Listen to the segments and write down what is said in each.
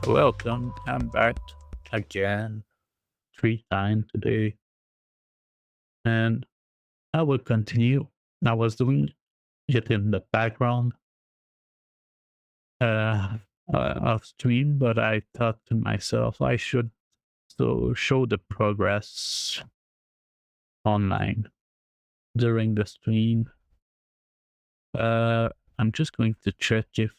Welcome, I'm back again 3 times today, and I will continue. I was doing it in the background uh, of stream, but I thought to myself I should show the progress online during the stream. I'm just going to check if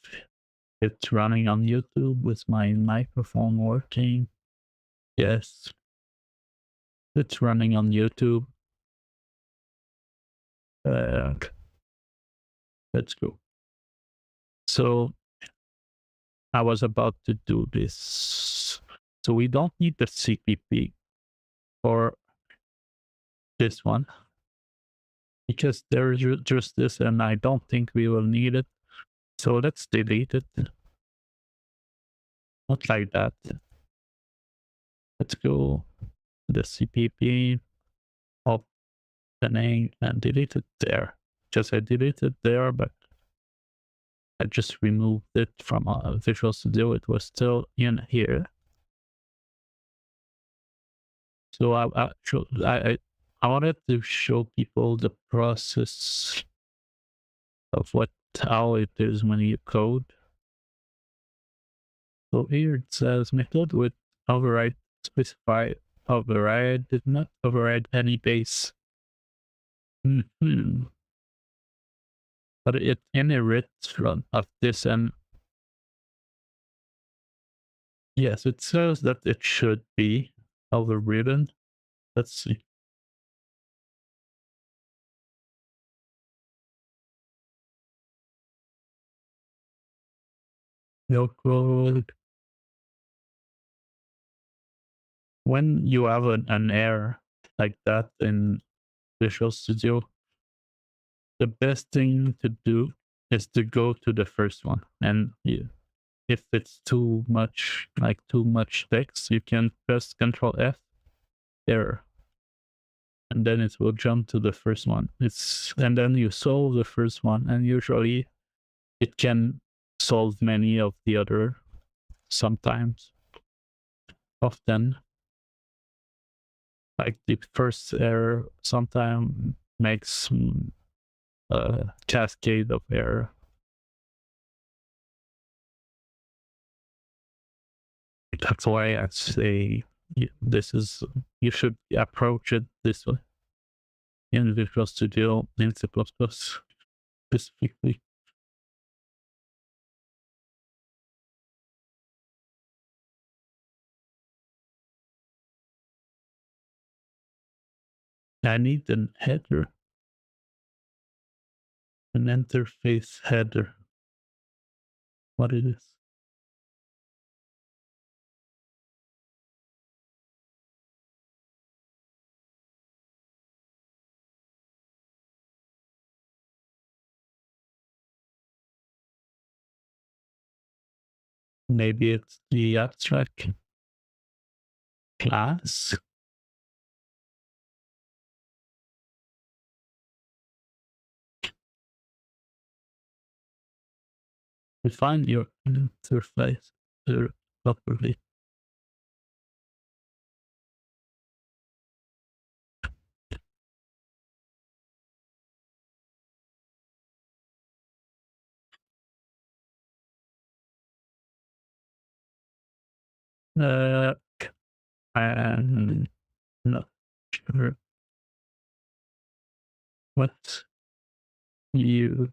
it's running on YouTube with my microphone working. Yes, it's running on YouTube. Uh, let's go. So I was about to do this. So we don't need the CPP for this one because there's just this and I don't think we will need it. So let's delete it. Not like that. Let's go to the CPP, opening and delete it there. Just I deleted there, but I just removed it from Visual Studio. It was still in here. So I wanted to show people the process of how it is when you code. So here it says method with override specify override did not override any base. But it inherits from of this, and yes, it says that it should be overridden. Let's see. No code. When you have an error like that in Visual Studio, the best thing to do is to go to the first one. And if it's too much, like too much text, you can press Control F, error, and then it will jump to the first one. And then you solve the first one, and usually it can solve many of the other. Sometimes, often, like the first error, sometimes makes a cascade of error. That's why I say you should approach it this way in Visual Studio in C++ specifically. I need an header, an interface header. What it is? Maybe it's the abstract class. Define your interface properly. Uh, I'm not sure what you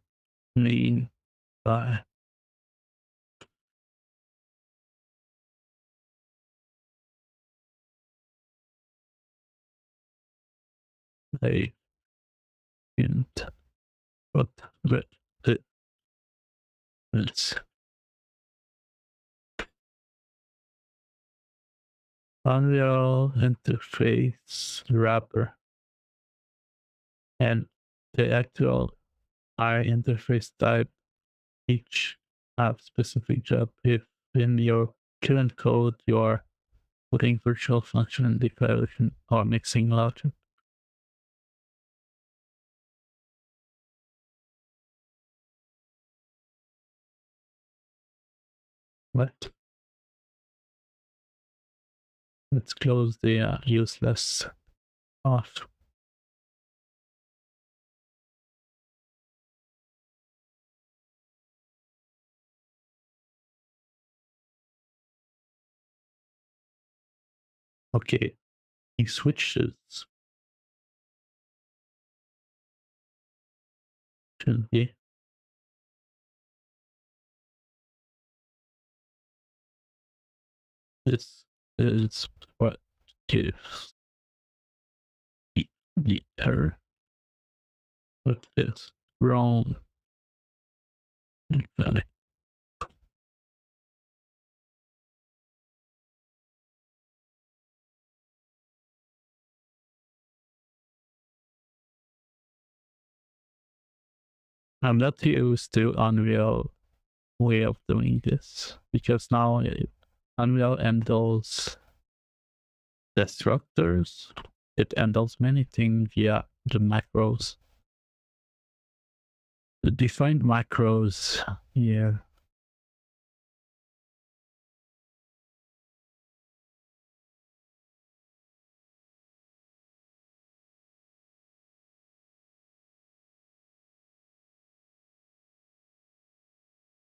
mean by a int. What it is. Unreal interface wrapper and the actual I interface type each have specific job. If in your current code you are putting virtual function declaration or mixing logic. What? Let's close the useless off. Okay, he switches. Should be. This is what gives the error. What is wrong? I'm not used to Unreal way of doing this because now Unreal handles destructors. It handles many things via the macros. The defined macros, yeah.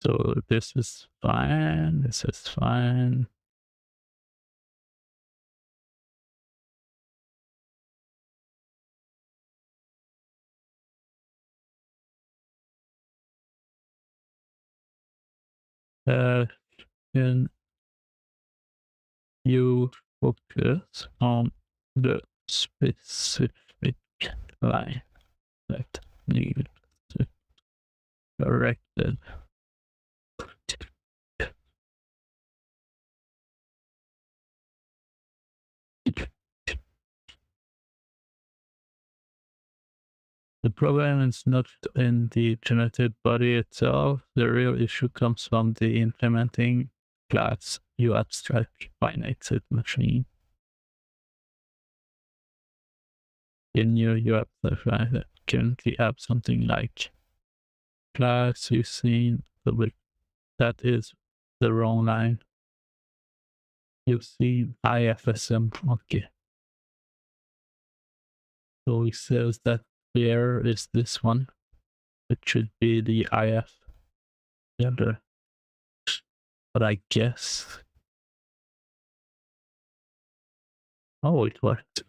So this is fine. This is fine. Can you focus on the specific line that needs to be corrected? The problem is not in the generated body itself. The real issue comes from the implementing class you abstract finite-state machine. In you abstract currently have something like class you've seen, that is the wrong line. You've seen IFSM, okay. So it says that where is this one? It should be the IF. Yeah, but I guess. Oh, it worked.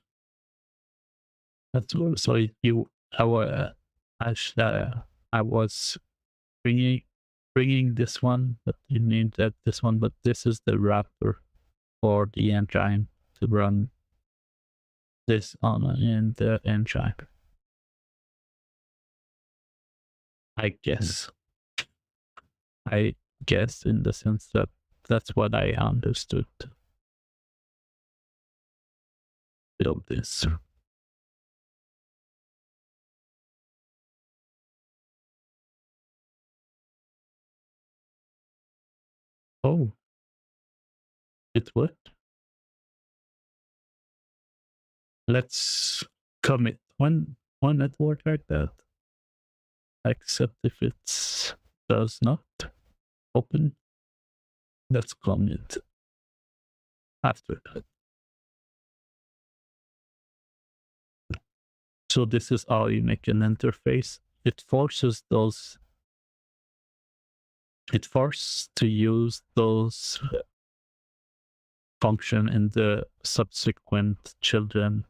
That's so you. I was bringing this one, but you need this one. But this is the wrapper for the engine to run this on in the engine. I guess. I guess in the sense that that's what I understood. Build this. Oh, it worked. Let's commit when it worked like that. Except if it does not open, let's commit after that. So this is how you make an interface. It forces to use those function in the subsequent children.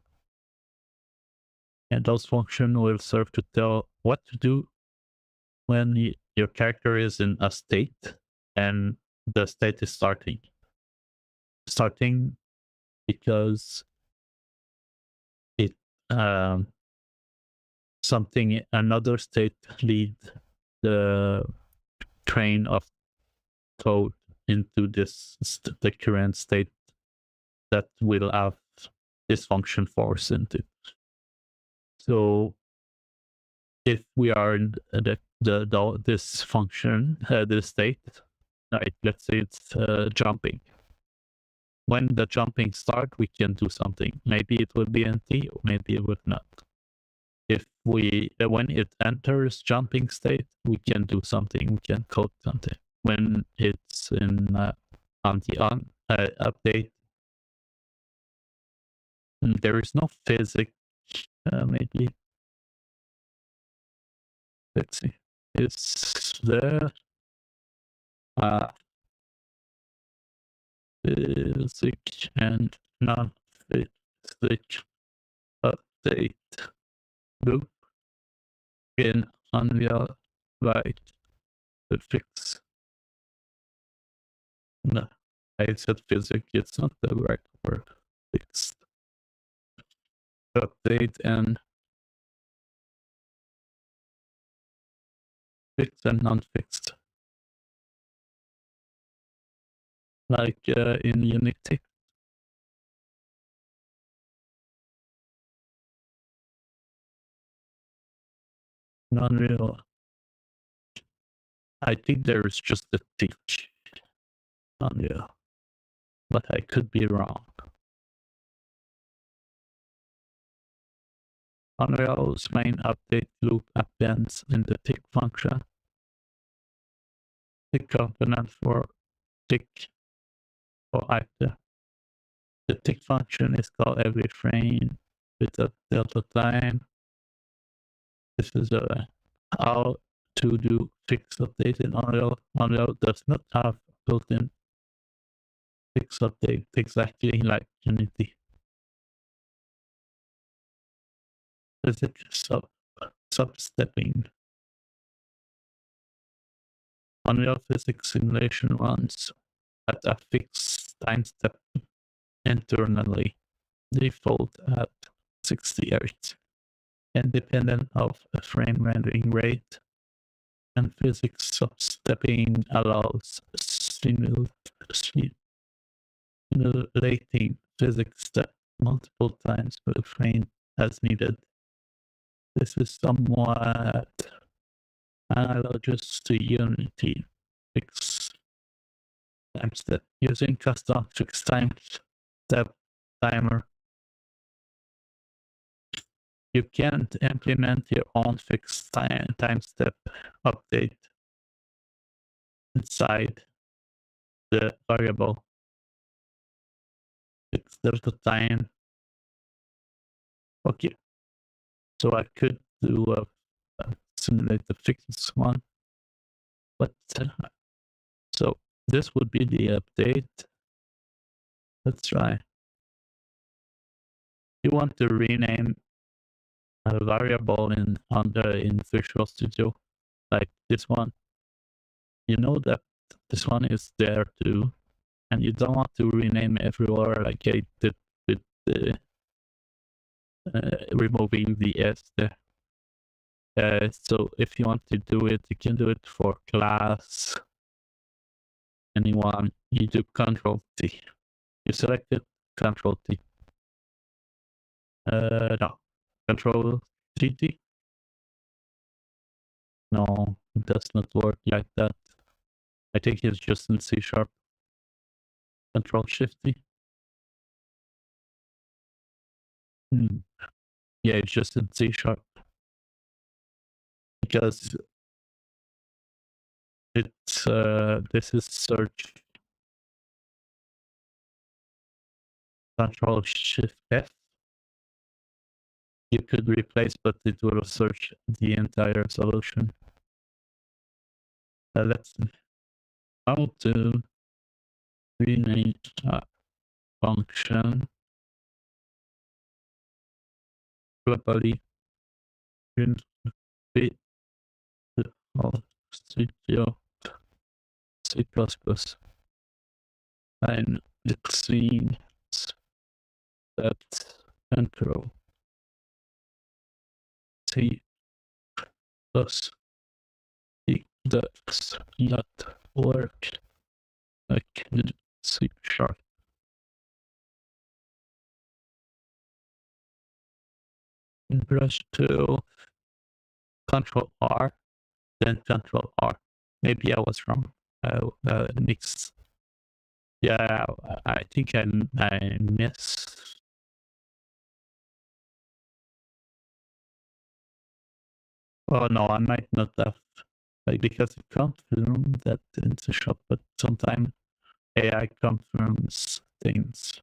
And those function will serve to tell what to do when your character is in a state and the state is starting. Starting because it another state lead the train of code into the current state that will have this function force into it. So if we are in this function, this state, right? Let's say it's jumping. When the jumping start, we can do something. Maybe it will be empty, or maybe it would not. If when it enters jumping state, we can do something. We can code something. When it's in on the update, And there is no physics. Maybe. Let's see. Is there physics and non-physics update loop in Unreal right to fix? No, I said physics. It's not the right word. Fixed. Update and fixed and non-fixed. Like in Unity. Non-real. I think there is just a teach. Unreal. But I could be wrong. Unreal's main update loop appends in the tick function. Tick component for tick or item. The tick function is called every frame with a delta time. This is how to do fix update in Unreal. Unreal does not have built-in fix update exactly like Unity. Physics substepping. Unreal Physics simulation runs at a fixed time step internally, default at 60 Hz, independent of a frame rendering rate, and physics substepping allows simulating physics step multiple times per frame as needed. This is somewhat analogous to Unity fixed time step using custom fixed time step timer. You can't implement your own fixed time step update inside the variable. Fixed delta time. Okay, so I could do simulate the fixed one, but so this would be the update. Let's try. You want to rename a variable in Visual Studio, like this one. You know that this one is there too, and you don't want to rename everywhere like I did with the removing the S there. So if you want to do it, you can do it for class, anyone. You do Control T. You select it, Control T. No, Control 3D. No, it does not work like that. I think it's just in C#. Control Shift T. Yeah, it's just in C#. Because it's this is search. Control Shift F. You could replace, but it will search the entire solution. Let's see. How to rename a function globally in Visual Studio C++. And it seems that Control C plus C does not work like in C#. In brush tool, Control R, then Control R. Maybe I was wrong. Mix. Yeah, I think I missed. Oh no, I might not have. Like, because it confirmed that in the shop, but sometimes AI confirms things.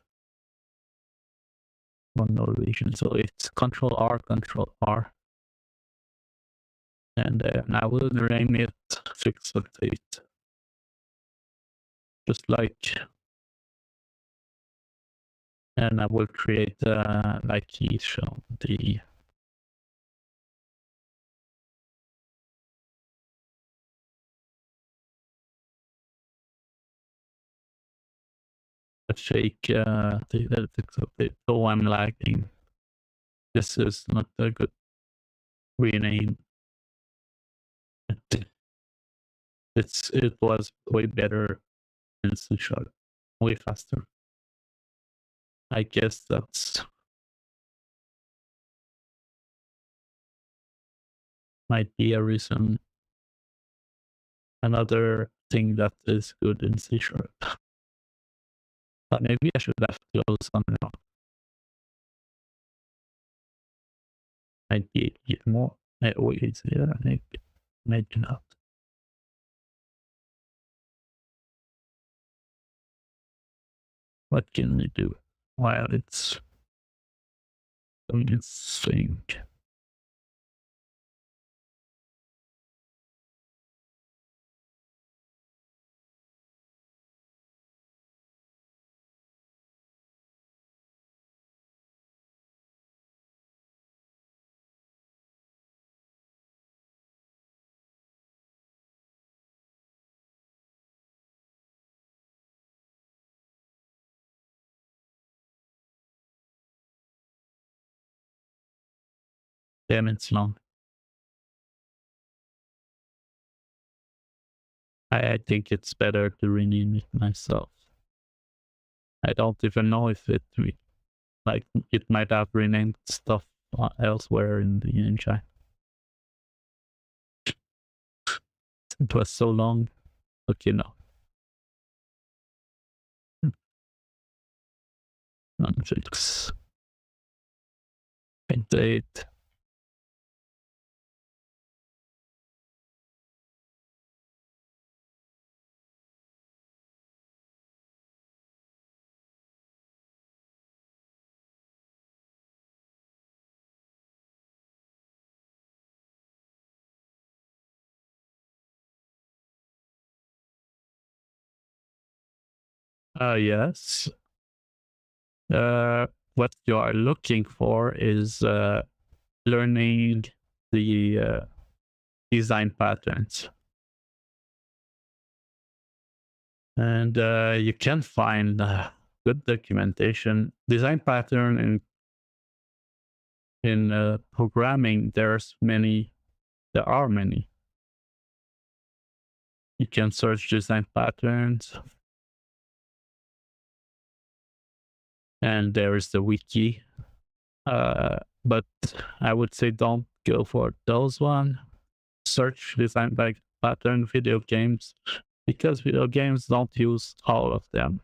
one Norwegian. So it's Control R, Control R. And I will rename it Finite-State. Just like, and I will create like each of the fake the so I'm lagging. This is not a good rename. It was way better in C#, way faster. I guess that's might be a reason. Another thing that is good in C#. But maybe I should have closed on it. Might be more. Wait, yeah, maybe not. What can we do while it's doing its thing? Damn, it's long. I think it's better to rename it myself. I don't even know if it like it might have renamed stuff elsewhere in the engine. It was so long. Okay, no. Fix. Date. Yes. What you are looking for is learning the design patterns. And you can find good documentation. Design pattern in programming, there are many. You can search design patterns. And there is the wiki. But I would say don't go for those one. Search design pattern video games, because video games don't use all of them.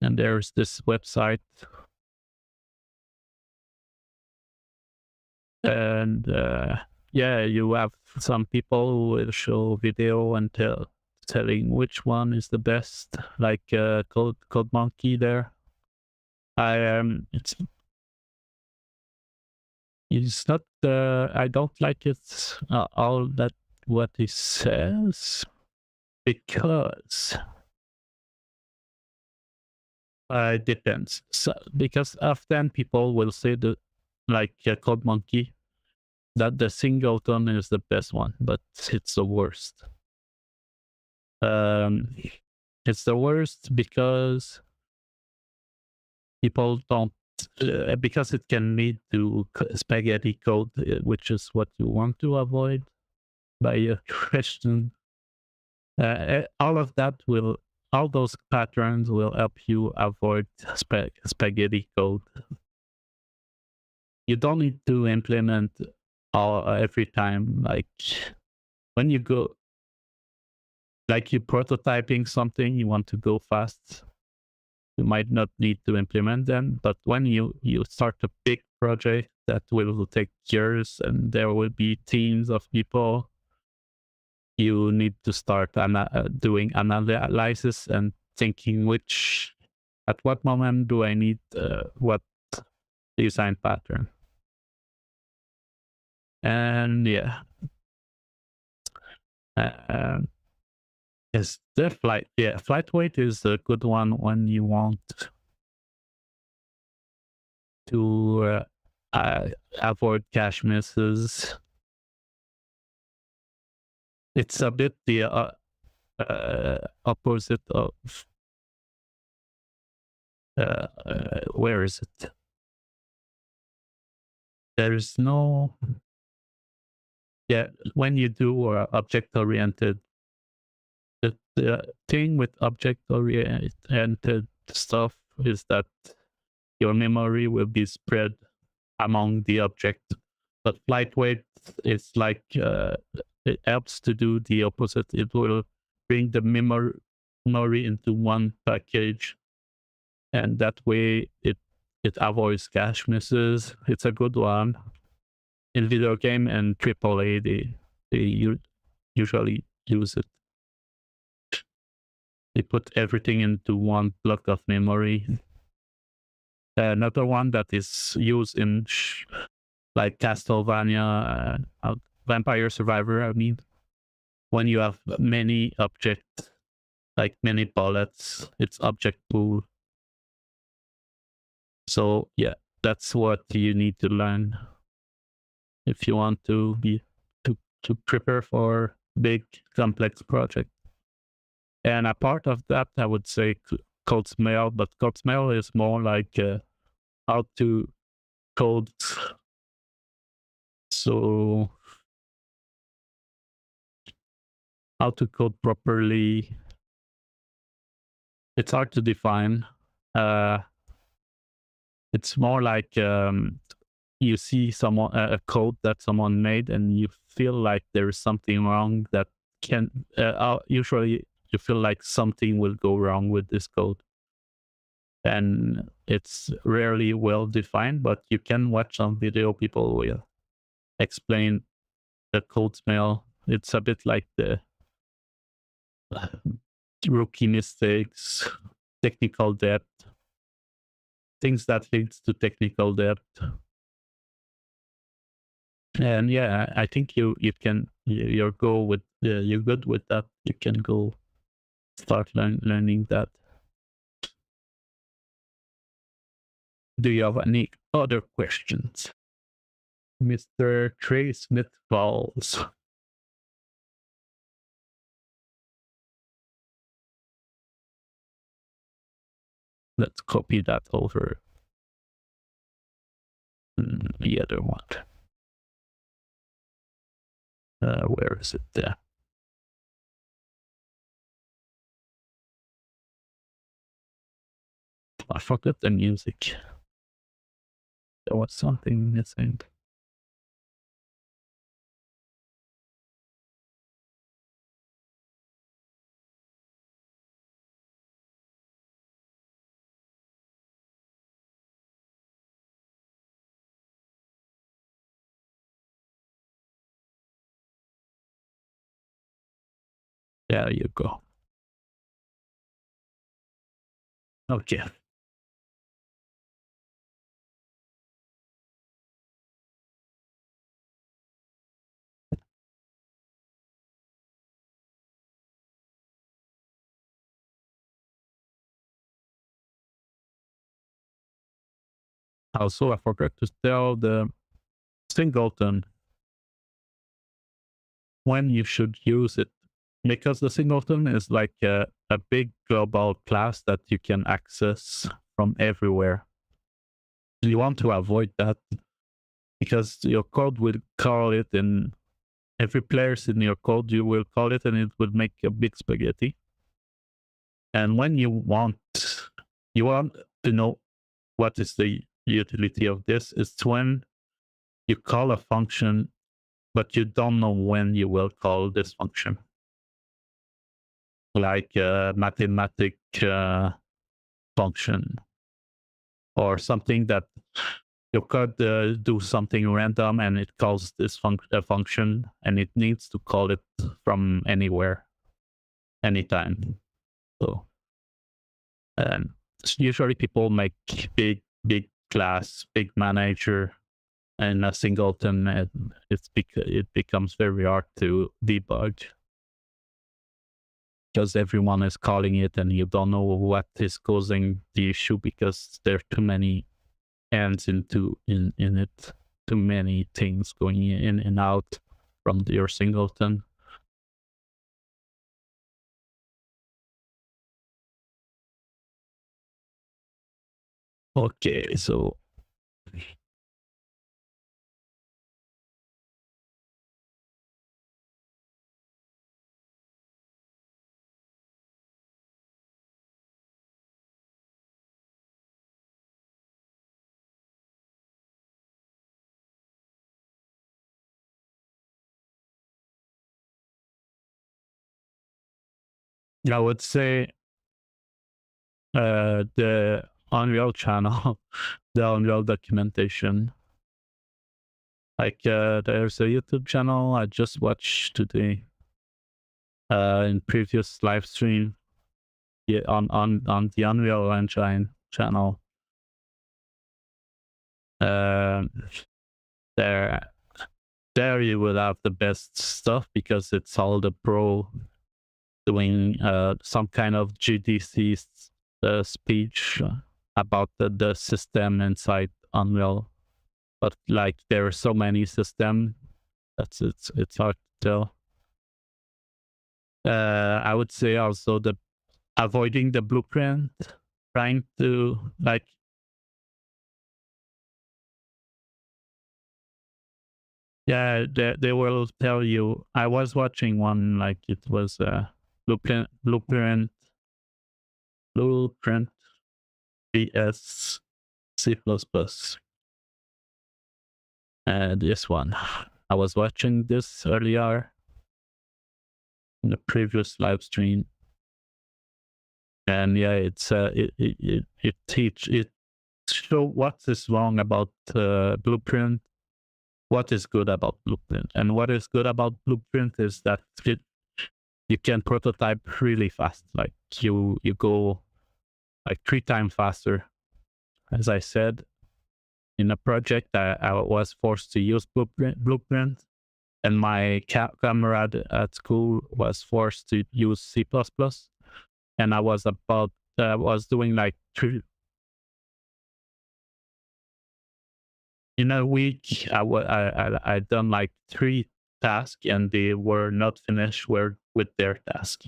And there's this website. And yeah, you have some people who will show video and telling which one is the best, like Code Monkey there. It's not I don't like it all that what he says, because it depends. So, because often people will say that, like Code Monkey, that the singleton is the best one, but it's the worst. It's the worst because people don't, because it can lead to spaghetti code, which is what you want to avoid by your question. All those patterns will help you avoid spaghetti code. You don't need to implement every time. Like when you go, like you're prototyping something, you want to go fast, you might not need to implement them. But when you start a big project that will take years and there will be teams of people, you need to start doing analysis and thinking at what moment do I need what design pattern. And yeah, is the flight? Yeah, flight weight is a good one when you want to avoid cache misses. It's a bit the opposite of where is it? There is no, yeah, when you do object oriented, the thing with object oriented stuff is that your memory will be spread among the object, but lightweight is like it helps to do the opposite. It will bring the memory into one package, and that way it avoids cache misses. It's a good one in video game and AAA. They usually use it. They put everything into one block of memory. Another one that is used in like Castlevania, Vampire Survivor, I mean, when you have many objects, like many bullets, it's object pool. So yeah, that's what you need to learn if you want to be to prepare for big complex project. And a part of that, I would say code smell, but code smell is more like how to code. So how to code properly, it's hard to define. It's more like you see someone a code that someone made and you feel like there is something wrong that can usually you feel like something will go wrong with this code, and it's rarely well defined, but you can watch some video, people will explain the code smell. It's a bit like the rookie mistakes, technical debt, things that leads to technical debt. And yeah, I think you're good with that. You can go start learning that. Do you have any other questions? Mr. Trey Smith Falls. Let's copy that over the other one. Where is it there? I forgot the music. There was something missing. There you go. Okay. Also, I forgot to tell the singleton when you should use it, because the singleton is like a big global class that you can access from everywhere. You want to avoid that because your code will call it, and every players in your code, you will call it, and it will make a big spaghetti. And when you want to know what is the utility of this, is when you call a function, but you don't know when you will call this function. Like a mathematic function, or something that you could do something random and it calls this function, and it needs to call it from anywhere, anytime. So, and usually people make big class, big manager, and a singleton, and it becomes very hard to debug because everyone is calling it, and you don't know what is causing the issue because there are too many hands in it, too many things going in and out from your singleton. Okay, so I would say the Unreal channel, the Unreal documentation. Like there's a YouTube channel I just watched today in previous live stream, yeah, on the Unreal Engine channel. Uh, there there you will have the best stuff because it's all the pro doing some kind of GDC speech about the system inside Unreal. But like there are so many systems, it's hard to tell. I would say also the avoiding the blueprint, trying to like yeah, they will tell you. I was watching one like it was blueprint vs C++. This one, I was watching this earlier in the previous live stream, and yeah, it's it show what is wrong about blueprint, what is good about blueprint, and what is good about blueprint is that you can prototype really fast. Like you go like 3 times faster. As I said, in a project, I was forced to use blueprint, and my comrade at school was forced to use C++, and I was doing like 3 in a week. I done like 3 tasks, and they were not finished with their task.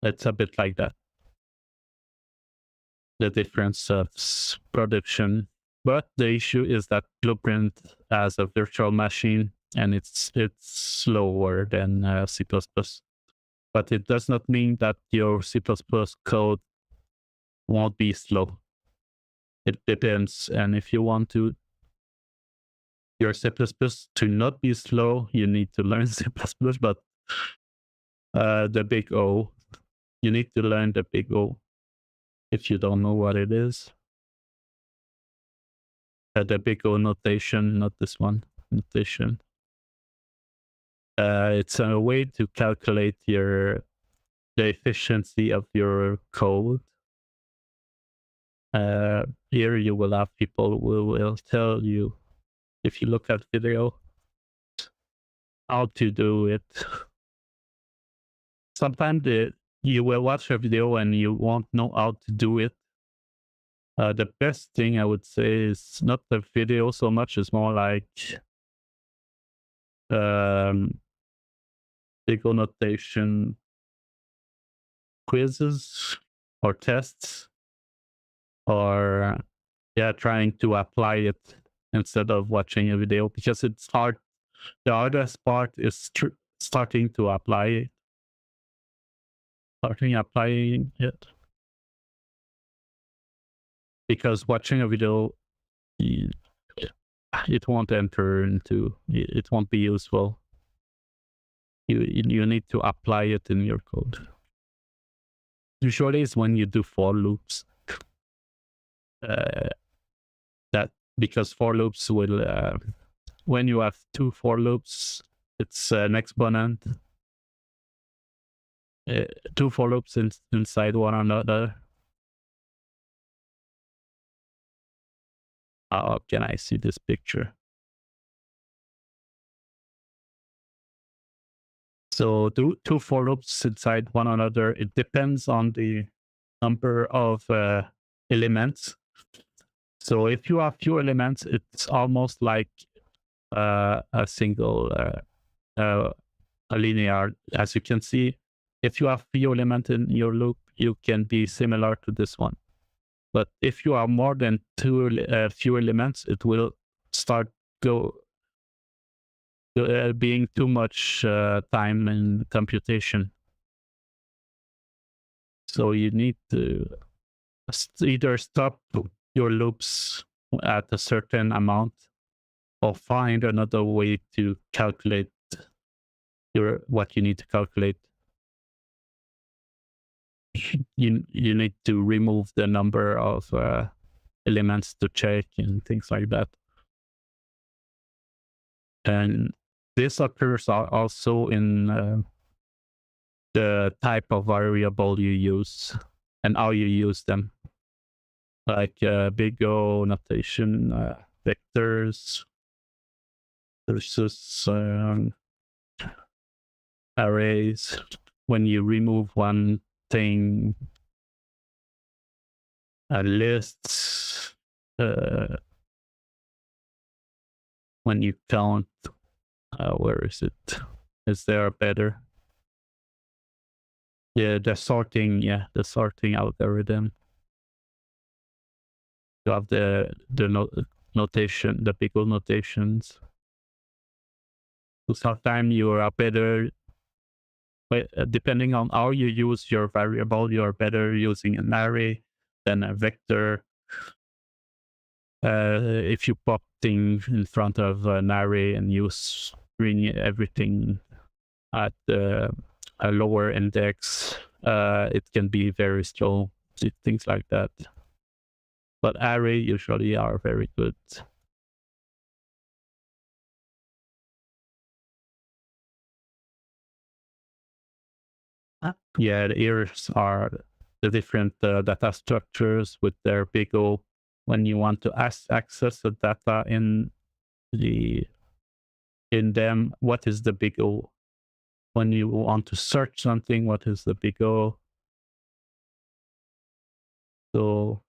It's a bit like that, the difference of production. But the issue is that Blueprint has a virtual machine, and it's slower than C++. But it does not mean that your C++ code won't be slow. It depends, and if you want your C++ to not be slow, you need to learn C++. But the big O, you need to learn the big O if you don't know what it is. The big O notation, not this one notation. It's a way to calculate the efficiency of your code. Here you will have people who will tell you, if you look at video, how to do it. Sometimes you will watch a video and you won't know how to do it. The best thing I would say is not the video so much, it's more like big O notation quizzes or tests, or trying to apply it instead of watching a video, because it's hard. The hardest part is starting applying it, because watching a video, it won't enter into, it won't be useful. You need to apply it in your code. Usually it's when you do for loops, that because for loops will when you have 2 for loops, it's an exponent, 2 for loops inside one another. How can I see this picture? So two for loops inside one another. It depends on the number of elements. So if you have few elements, it's almost like a single a linear. As you can see, if you have few elements in your loop, you can be similar to this one. But if you have more than few elements, it will start being too much time in computation. So you need to either stop your loops at a certain amount or find another way to calculate what you need to calculate. You need to remove the number of elements to check and things like that. And this occurs also in the type of variable you use and how you use them, like big O notation, vectors versus arrays. When you remove one thing, lists, when you count, where is it? Is there a better? Yeah, the sorting algorithm. You have the notation, the big O notations. So sometimes you are better, depending on how you use your variable, you are better using an array than a vector. If you pop things in front of an array and you bring everything at a lower index, it can be very slow, things like that. But array usually are very good. Yeah, here's are the different data structures with their big O. When you want to access the data in them, what is the big O? When you want to search something, what is the big O? So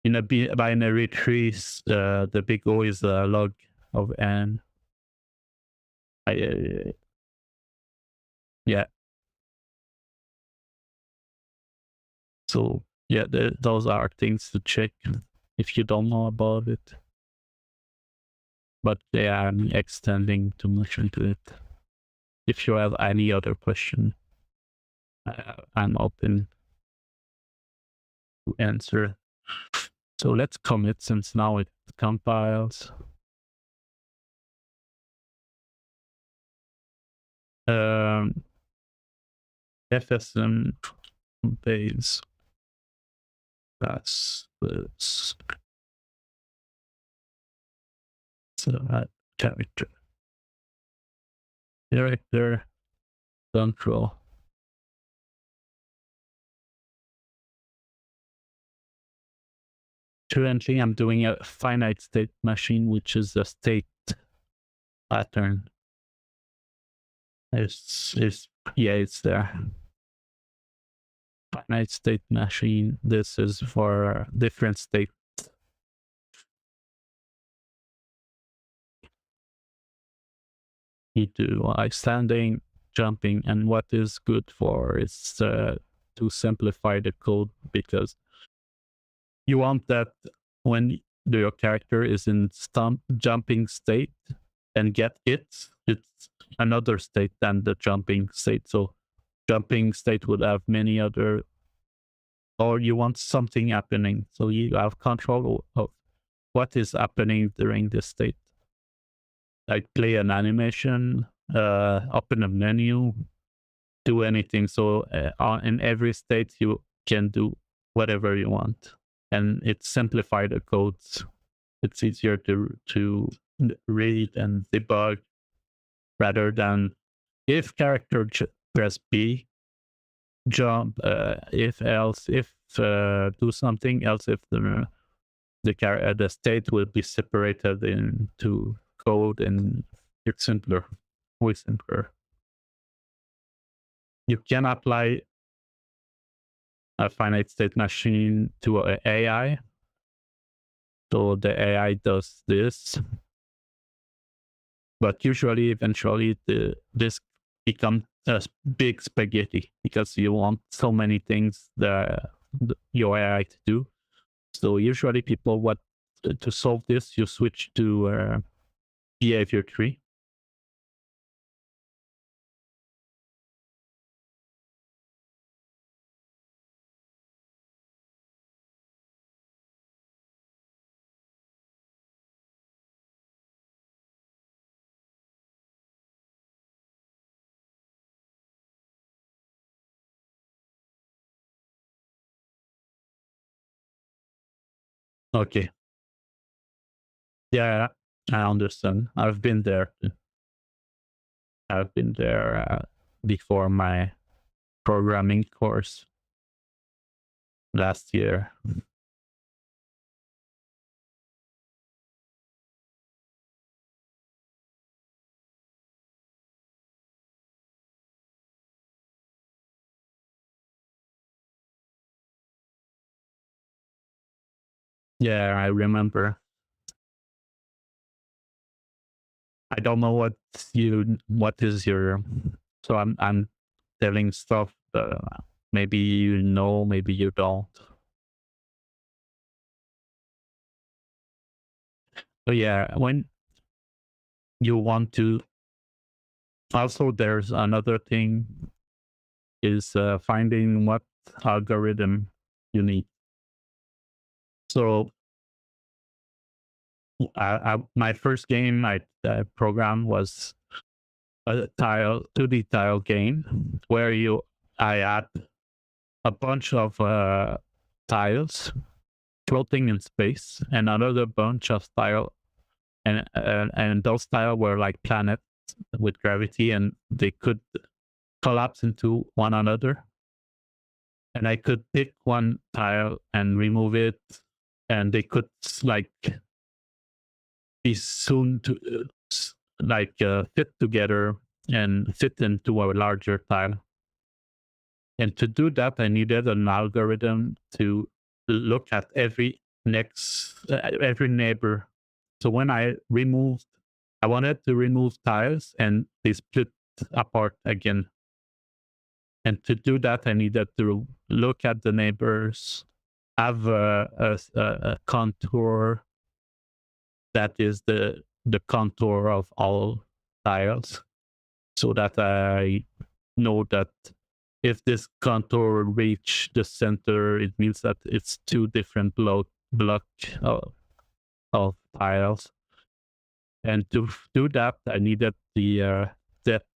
in a binary tree, the big O is a log of n. Yeah. So yeah, those are things to check if you don't know about it. But yeah, I'm extending too much into it. If you have any other question, I'm open to answer. So let's commit, since now it compiles. FSM base class was character control. Currently, I'm doing a finite state machine, which is a state pattern. It's there. Finite state machine. This is for different states. You do standing, jumping, and what is good for is to simplify the code, because you want that when your character is in jumping state and it's another state than the jumping state. So jumping state would have many other, or you want something happening. So you have control of what is happening during this state. Like play an animation, open a menu, do anything. So in every state, you can do whatever you want. And it simplified the codes. It's easier to read and debug rather than if character press B, jump, if else, if do something else, if the the state will be separated into code, and it's simpler, way simpler. You can apply a finite state machine to an AI. So the AI does this, but usually, eventually, this becomes a big spaghetti because you want so many things that your AI to do. So usually, people want to solve this, you switch to behavior tree. Okay. Yeah, I understand. I've been there. I've been there before my programming course last year. Yeah, I remember. I don't know what is your. So I'm telling stuff. Maybe you know, maybe you don't. So yeah, when you want to. Also, there's another thing is finding what algorithm you need. So my first game I programmed was a 2D tile game where I add a bunch of tiles floating in space and another bunch of tile, and those tiles were like planets with gravity, and they could collapse into one another. And I could pick one tile and remove it, and they could like be soon to fit together and fit into a larger tile. And to do that, I needed an algorithm to look at every neighbor. So when I wanted to remove tiles, and they split apart again. And to do that, I needed to look at the neighbors, have a contour that is the contour of all tiles, so that I know that if this contour reach the center, it means that it's two different block of tiles. And to do that, I needed the depth,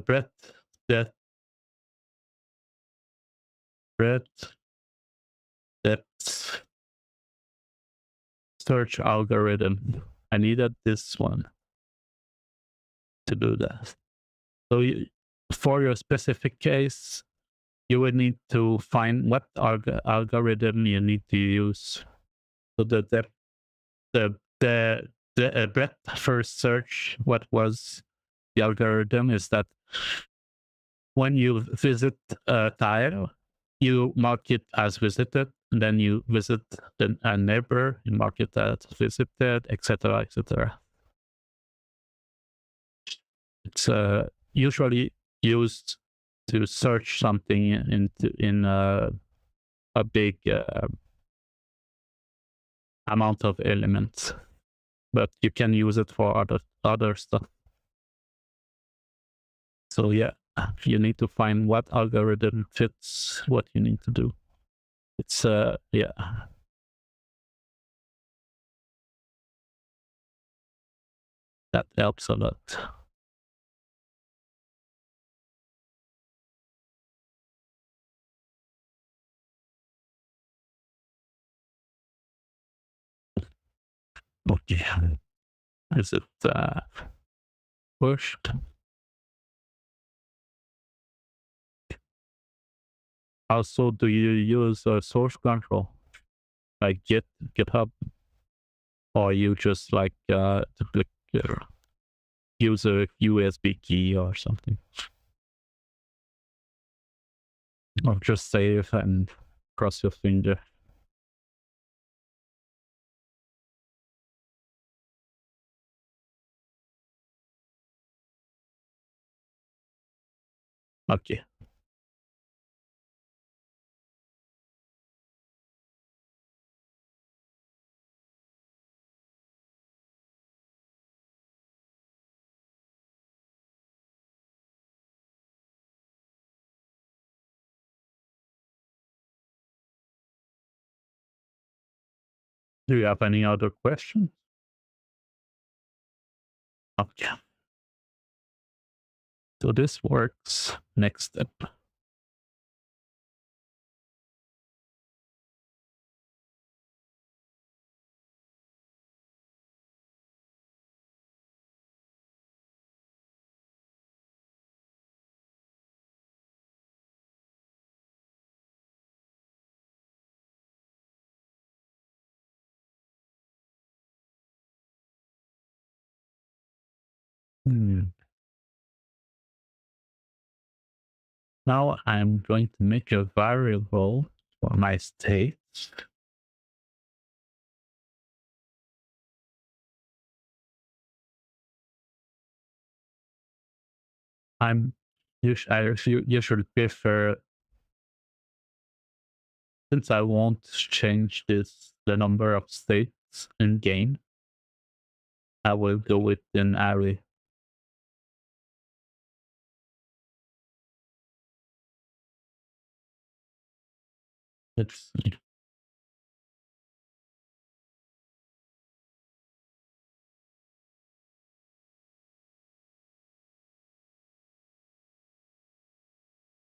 breadth, depth, breadth, depth search algorithm. I needed this one to do that. So for your specific case, you would need to find what algorithm you need to use. So the depth, the breadth first search, what was the algorithm is that when you visit a tile, you mark it as visited, and then you visit a neighbor, you mark it as visited, etc., etc. It's usually used to search something in a big amount of elements, but you can use it for other stuff. So yeah, you need to find what algorithm fits what you need to do. It's yeah. That helps a lot. Okay. Is it pushed? Also, do you use source control? like GitHub, or you just like use a USB key or something, or just save and cross your finger. Okay. Do you have any other questions? Okay. So this works. Next step. Now I'm going to make a variable for my states. I usually prefer, since I won't change the number of states in game, I will go with an array. Let's see.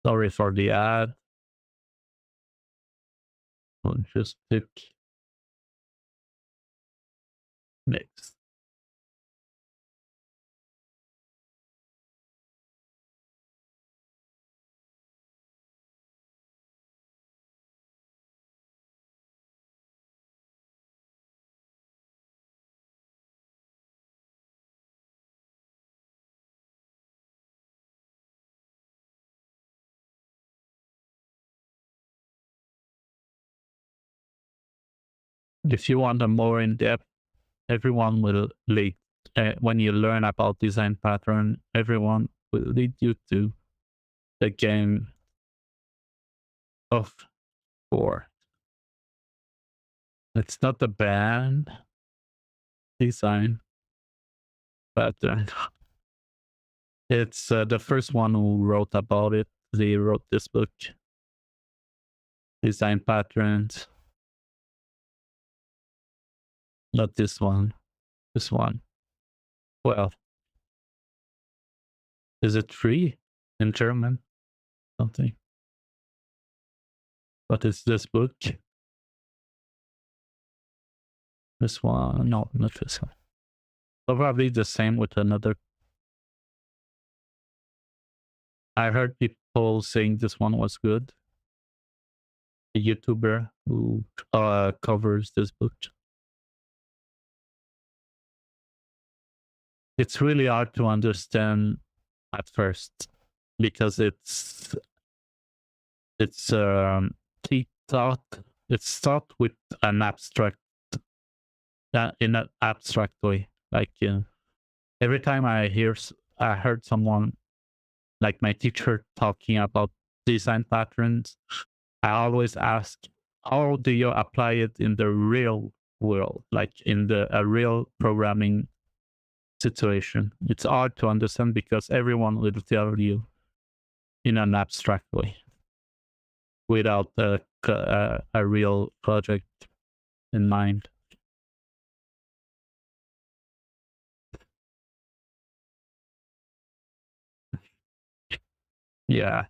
Sorry for the ad. I'll just pick next. If you want a more in-depth, everyone will lead. When you learn about design pattern, everyone will lead you to the game of 4. It's not a bad design pattern. It's the first one who wrote about it. They wrote this book, Design Patterns. Not this one. This one. Well, is it free in German? Something. What is this book? This one? No, not this one. Probably the same with another. I heard people saying this one was good. A YouTuber who covers this book. It's really hard to understand at first because it's taught with an abstract in an abstract way. Like every time I heard someone like my teacher talking about design patterns, I always ask, how do you apply it in the real world, like in a real programming situation? It's hard to understand because everyone will tell you in an abstract way without a real project in mind. Yeah.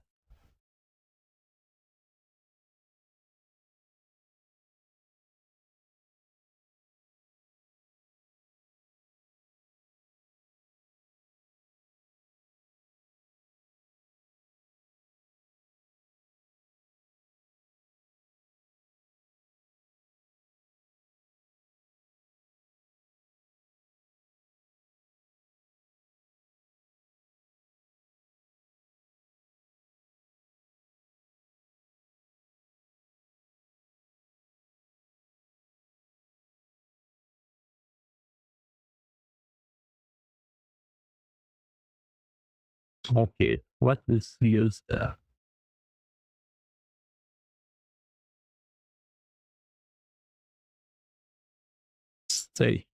Okay, what is used state?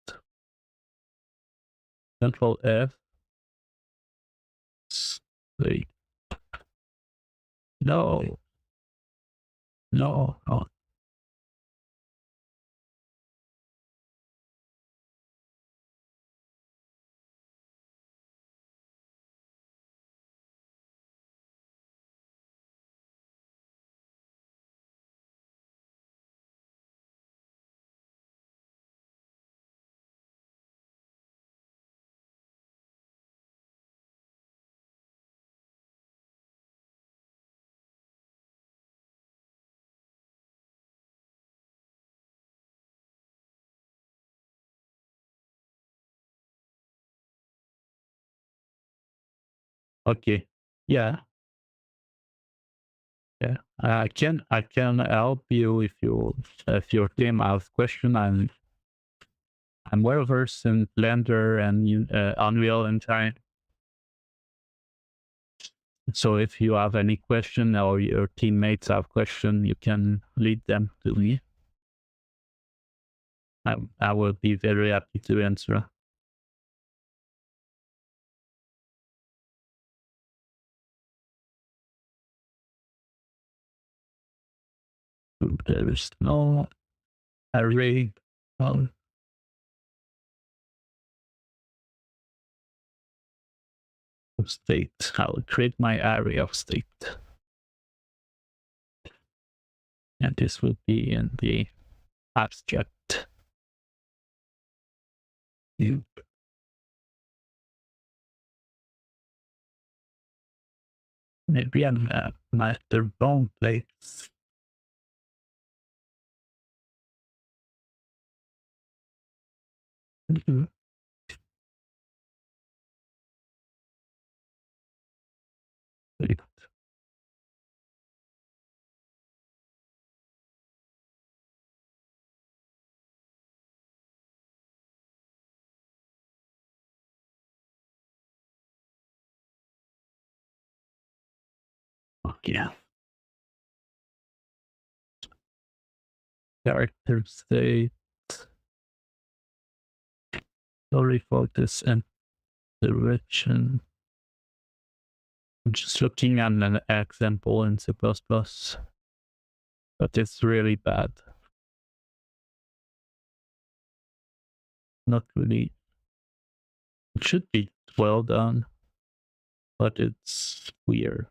Control F. State. No. No. Oh. Okay. Yeah. Yeah. I can help you if your team has question. I'm well versed in Blender and Unreal Engine. So if you have any question or your teammates have question, you can lead them to me. I will be very happy to answer. There is no array of state. I'll create my array of state. And this will be in the abstract. Maybe I'm at the wrong place. Okay. Character state. Sorry for this direction. I'm just looking at an example in C++, but it's really bad. Not really. It should be well done, but it's weird.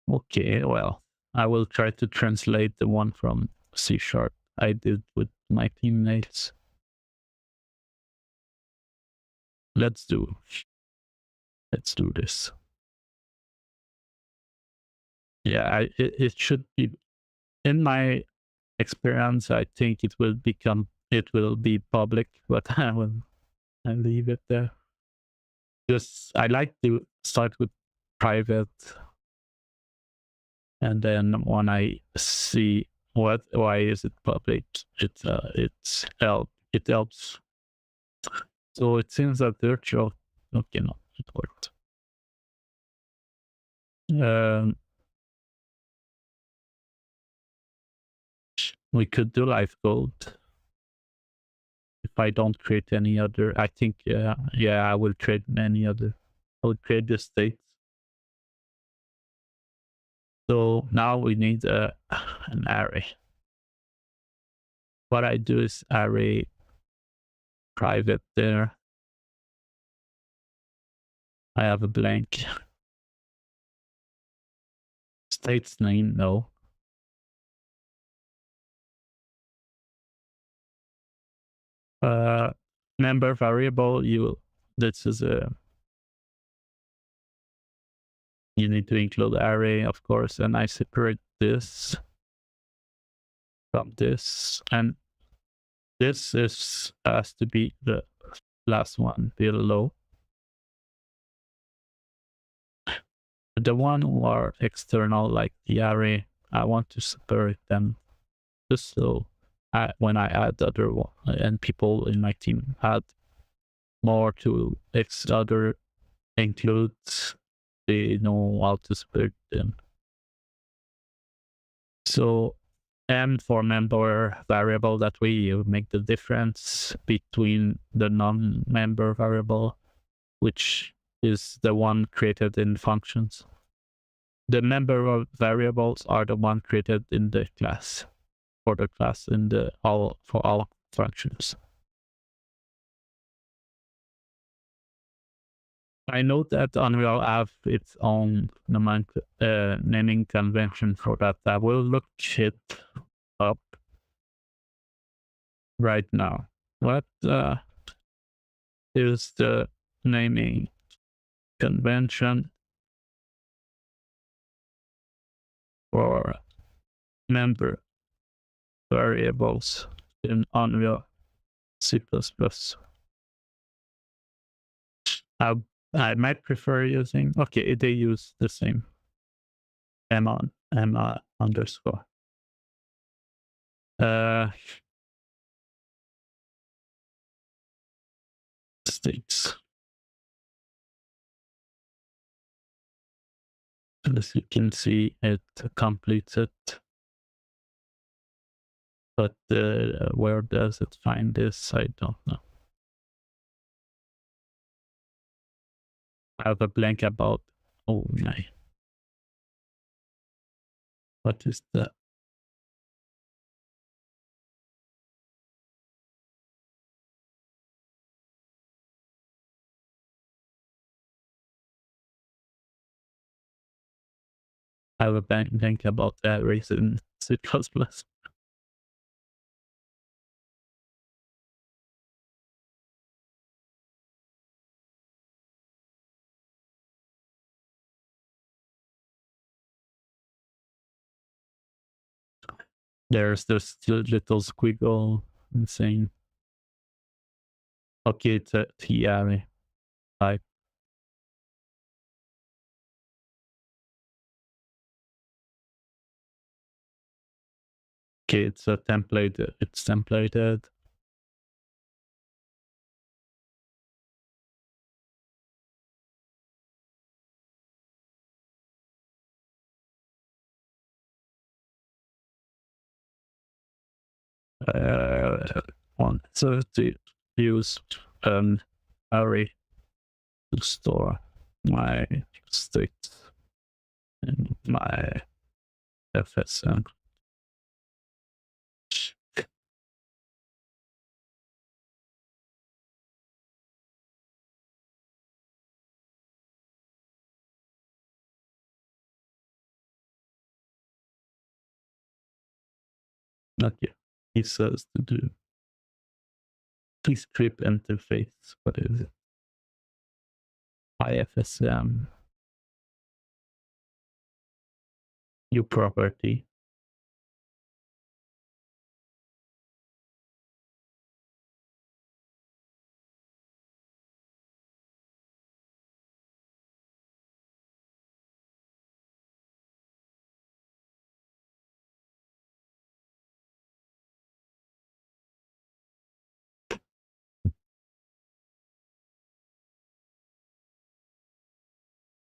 Okay, well, I will try to translate the one from C# I did with my teammates. Let's do this. Yeah, it should be, in my experience, I think it will be public, but I'll leave it there. Just I like to start with private, and then when I see why is it public, it helps. So it seems that virtual, okay, no, it worked. We could do live code. If I don't create any other, I think, yeah, I will create any other. I will create the states. So now we need an array. What I do is array private there. I have a blank. States name, no. Member variable, this is you need to include array, of course, and I separate this from this, and this has to be the last one below. The one who are external, like the array, I want to separate them just so when I add other one, and people in my team add more to X other includes, they know how to split them. So M for member variable, that way you make the difference between the non-member variable, which is the one created in functions. The member variables are the one created in the class, for the class in the for all functions. I know that Unreal have its own naming convention for that. I will look it up right now. What is the naming convention for member variables in Unreal C++? I might prefer using, okay, they use the same Emma underscore. States. As you can see, it completes it. But where does it find this? I don't know. I have a blank about, oh no. What is that? I have a blank about that reason. C++. There's this little squiggle insane. Okay, it's a TR type. Okay, it's a template. It's templated. Want to use array to store my state in my FSM. Okay, he says to do script interface. What is it? FSM. New property.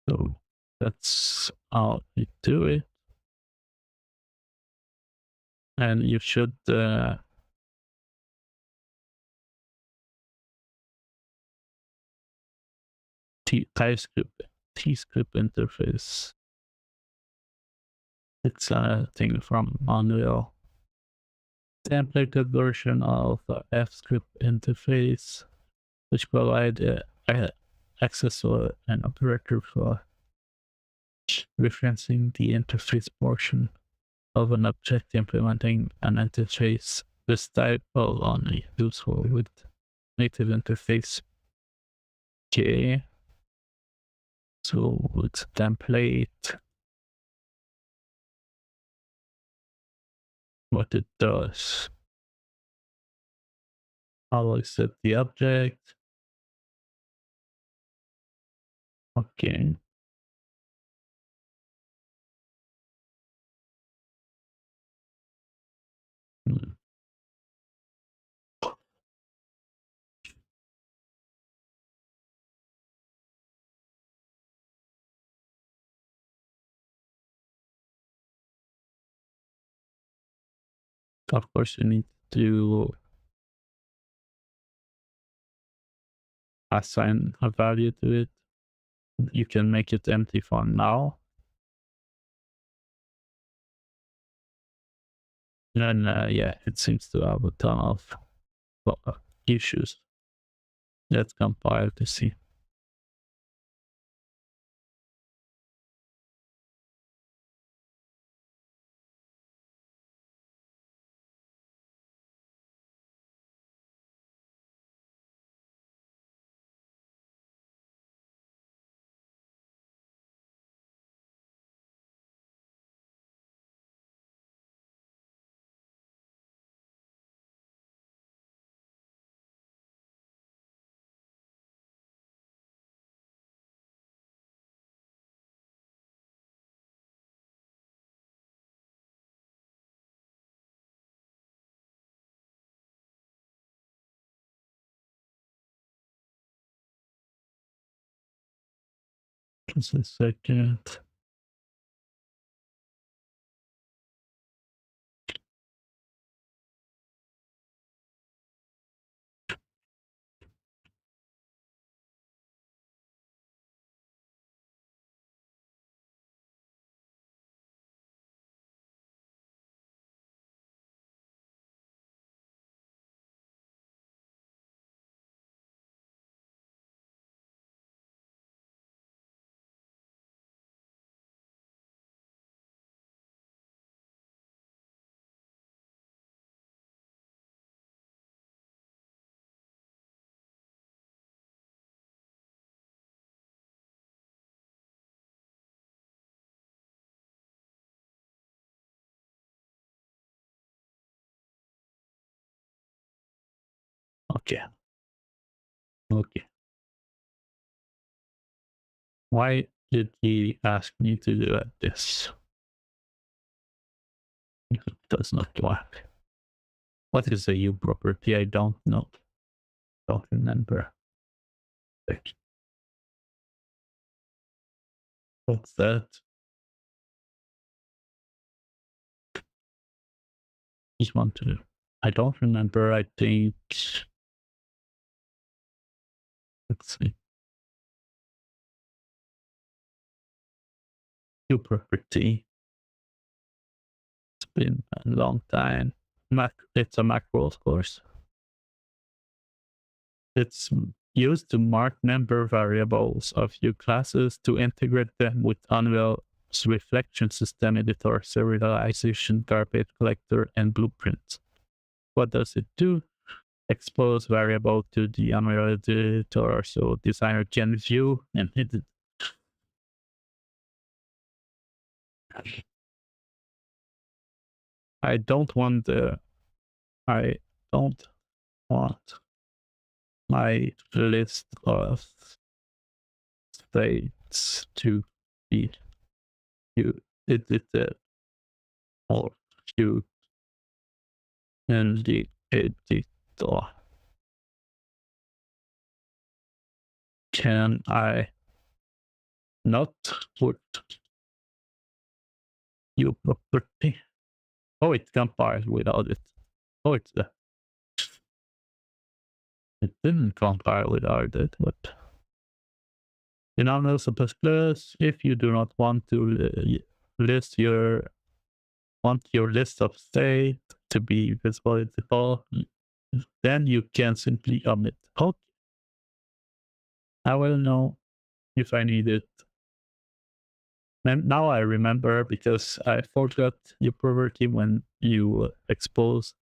So that's how you do it. And you should T-script interface. It's a thing from Unreal. Templated version of the F-script interface, which provide access to an operator for referencing the interface portion of an object implementing an interface. This type will only useful with native interface. Okay. So it's a template. What it does. How I set the object. Okay. Of course, you need to assign a value to it. You can make it empty for now. And yeah, it seems to have a ton of issues. Let's compile to see. Just a second. Okay. Okay. Why did he ask me to do this? It does not work. What is a U property? I don't know. Don't remember. What's that? Just want to. I don't remember. I think. Let's see. U property. It's been a long time. It's a macro, of course. It's used to mark member variables of U classes to integrate them with Unreal's reflection system editor, serialization, garbage collector, and blueprints. What does it do? Expose variable to the Unreal editor, so designer can view and hit it. I don't want my list of states to be edited or viewed in the editor. Can I not put U property? Oh, it compiled without it. Oh, it didn't compile without it, but in Unreal C++, if you do not want to want your list of state to be visible in default, then you can simply omit. Okay. I will know if I need it. And now I remember because I forgot your property when you expose.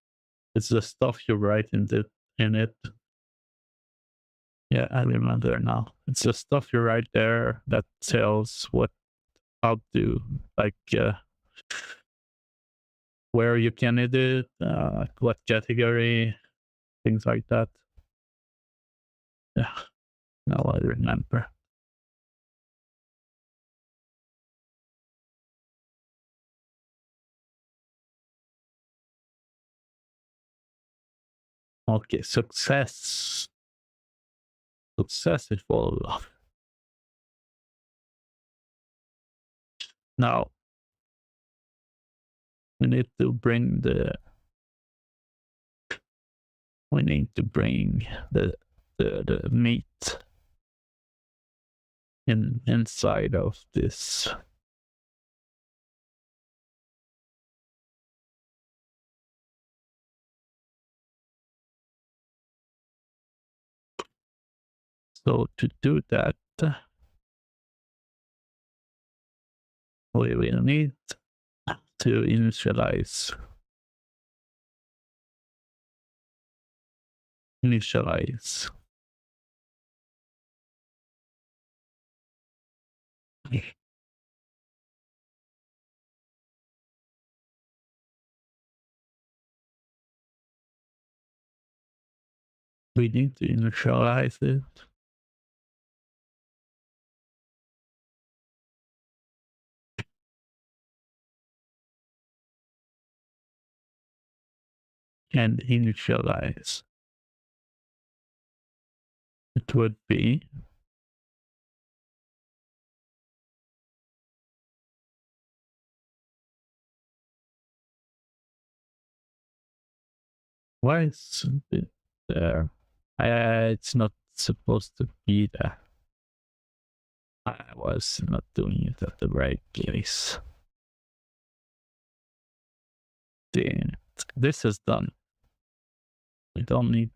It's the stuff you write in it. Yeah, I remember now. It's the stuff you write there that tells how to where you can edit, what category, things like that. Yeah, now I remember. Okay, success. Success is full of. Now we need to bring the we need to bring the meat inside of this. So to do that, we will need to initialize. We need to initialize it. And initialize. It would be why is it there? It's not supposed to be there. I was not doing it at the right place. Damn it. This is done. We don't need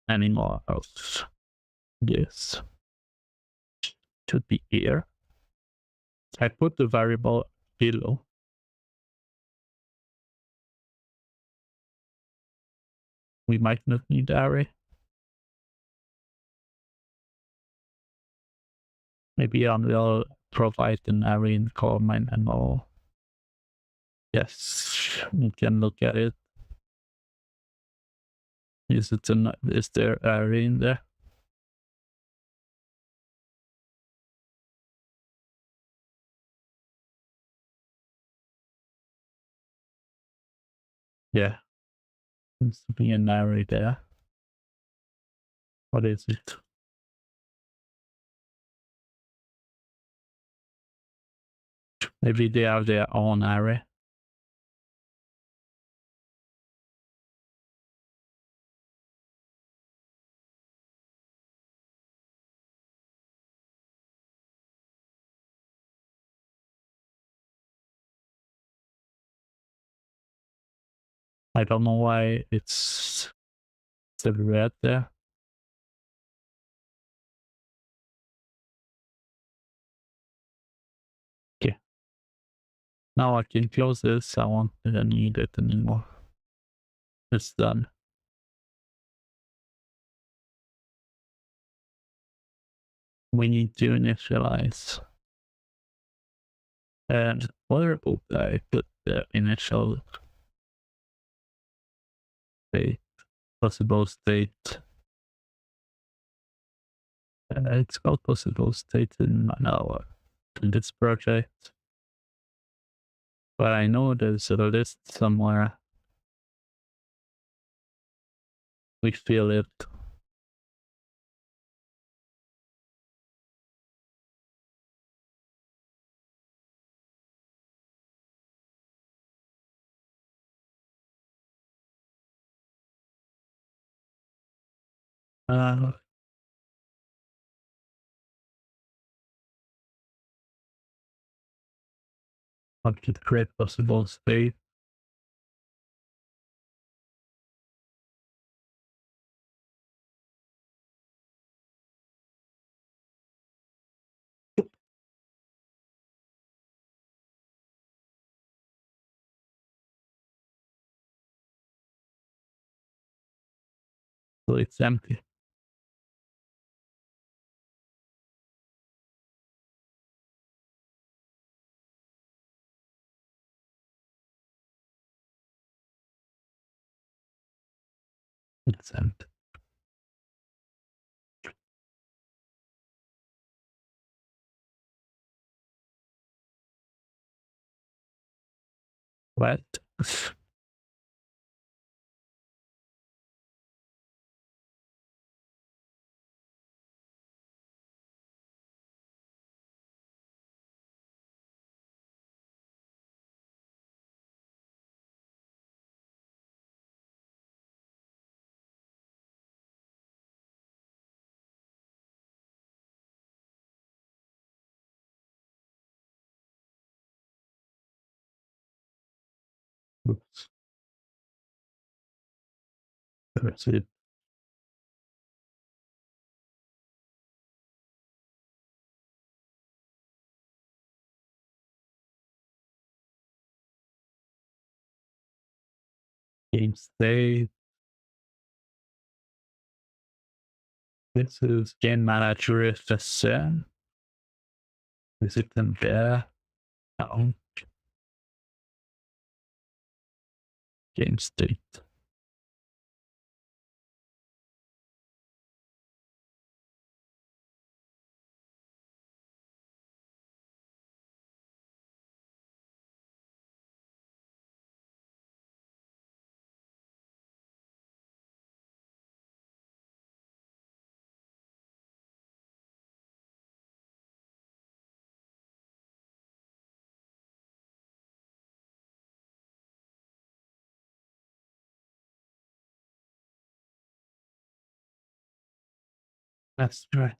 any more of this. Should be here. I put the variable below. We might not need array. Maybe I will provide an array in comment and all. Yes, we can look at it. Is there array in there? Yeah. Seems to be an array there. What is it? Maybe they have their own array. I don't know why it's still red there. Okay. Now I can close this. I won't need it anymore. It's done. We need to initialize. And where would I put the initial state, possible state? It's called possible state in this project. But I know there's a list somewhere. We feel it. How to create possible state. So it's empty. It's empty. What? Oops. That's it. Game state. This is Game Manager FSM. Is it in there? No. Game state. That's right.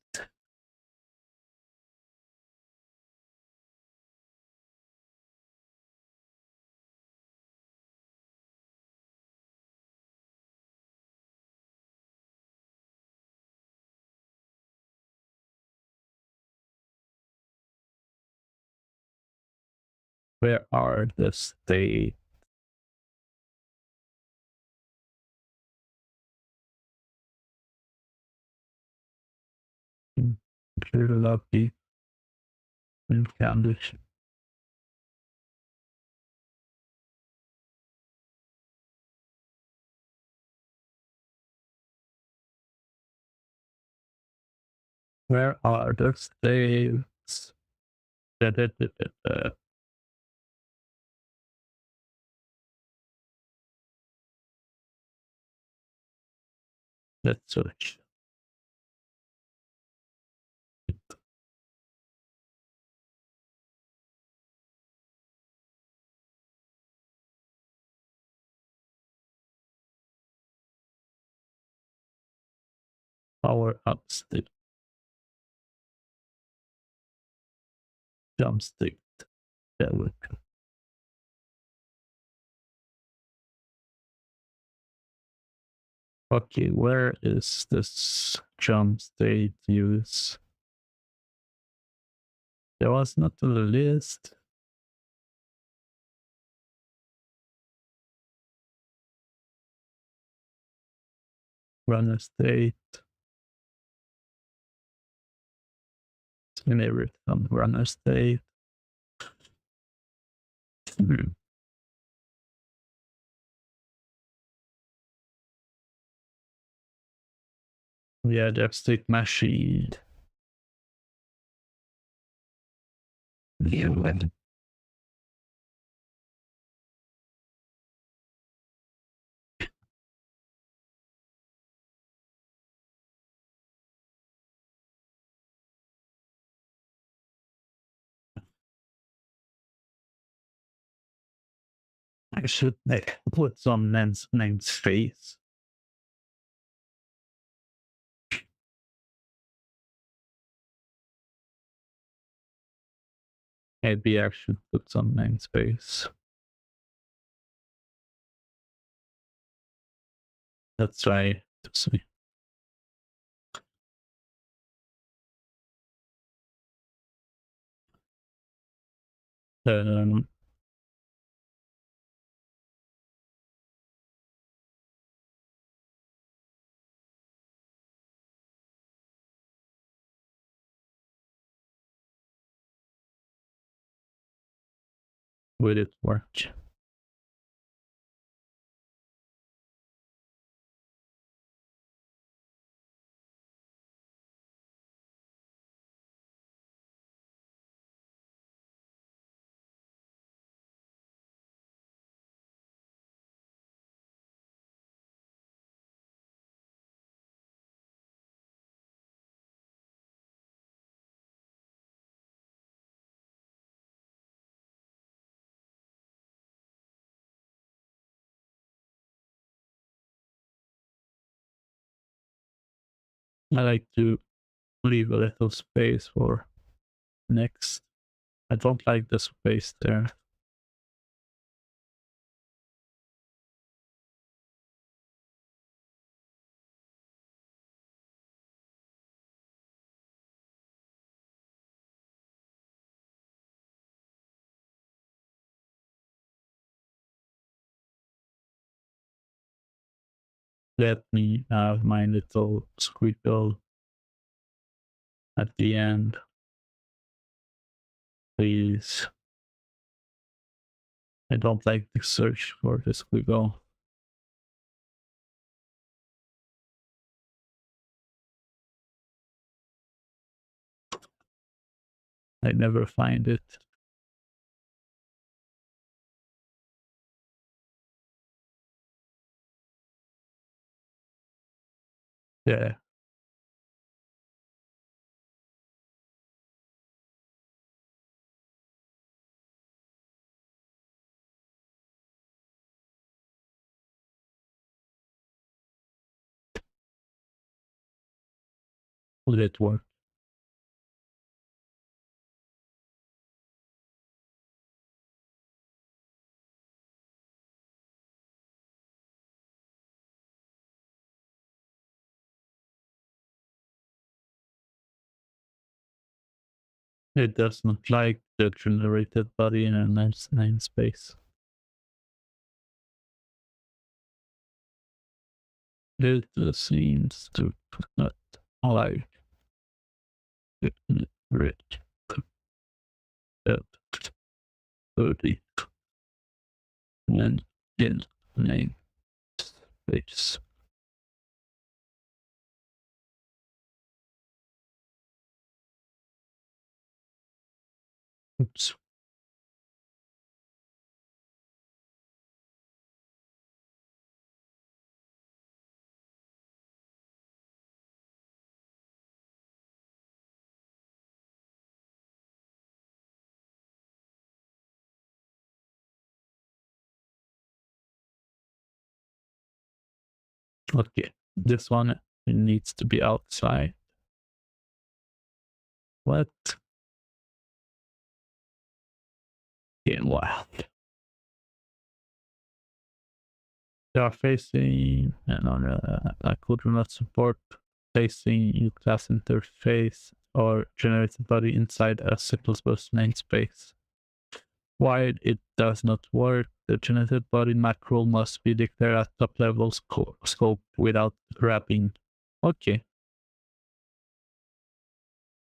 Where are the state? Pretty lucky. In Candish. Where are the states? Let's search. Power up state. Jump state. There we go. Okay, where is this jump state use? There was not a list. Runner state. In everything, runner state. Yeah, the state machine. I should put some names face. Maybe I should put some namespace. Let's try to see. Um, will it work? I like to leave a little space for next. I don't like the space there. Let me have my little scribble at the end, please. I don't like the search for the squiggle. I never find it. Yeah. Will it work? It does not like the generated body in a nice namespace. It seems to not like rich body and in namespace. Oops. Okay, this one needs to be outside. What? Yeah, wow. They are facing, I could not support facing new class interface or generated body inside a C++ namespace. While it does not work, the generated body macro must be declared at top level scope without wrapping. Okay.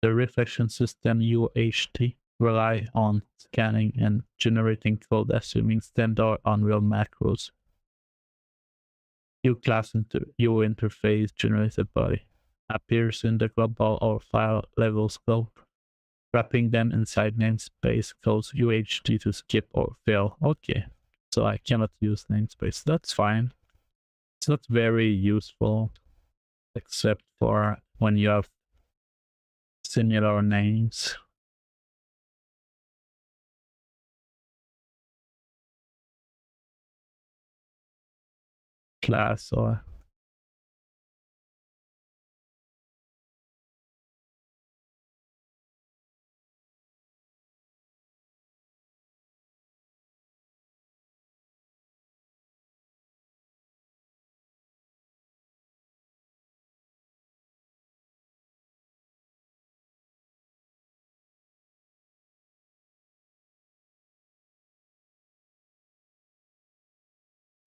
The reflection system UHT rely on scanning and generating code assuming standard Unreal macros. U interface generated body appears in the global or file level scope. Wrapping them inside namespace calls UHT to skip or fail. Okay, so I cannot use namespace. That's fine. It's not very useful, except for when you have similar names. Class or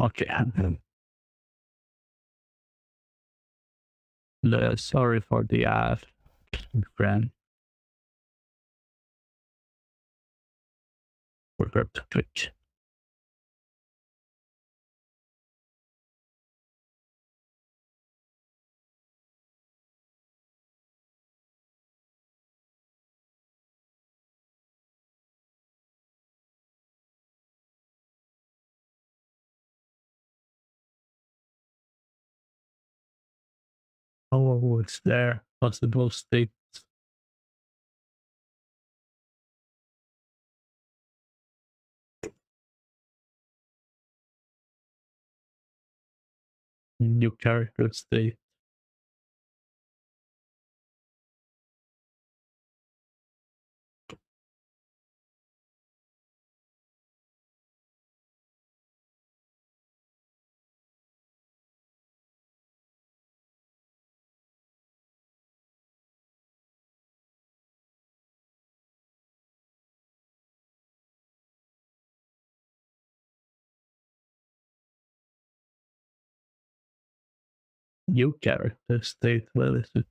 okay. Sorry for the ad, friend. Forgot to Twitch. Oh, it's there. Possible states. New character state. New character state. What is it?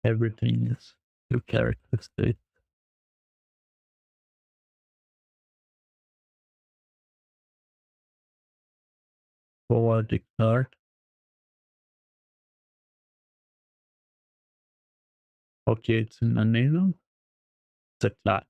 Everything is new character state. Forward the card. Okay, it's an enable. It's a class.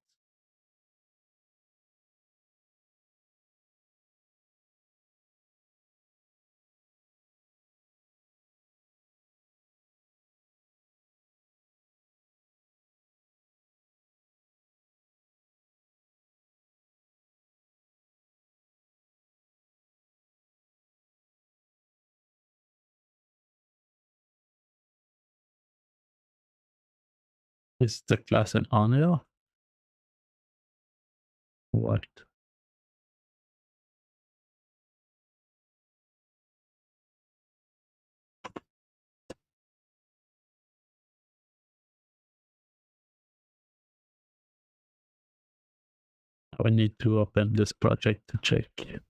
Is the class an honor? What? I need to open this project to check.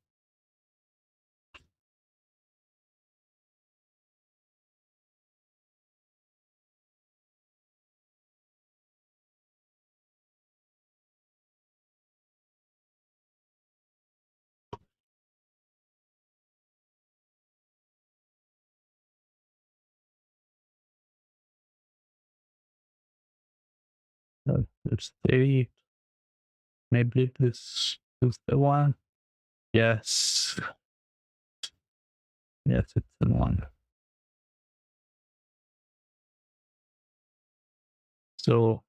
Let's see. Maybe this is the one. Yes. Yes, it's the one. So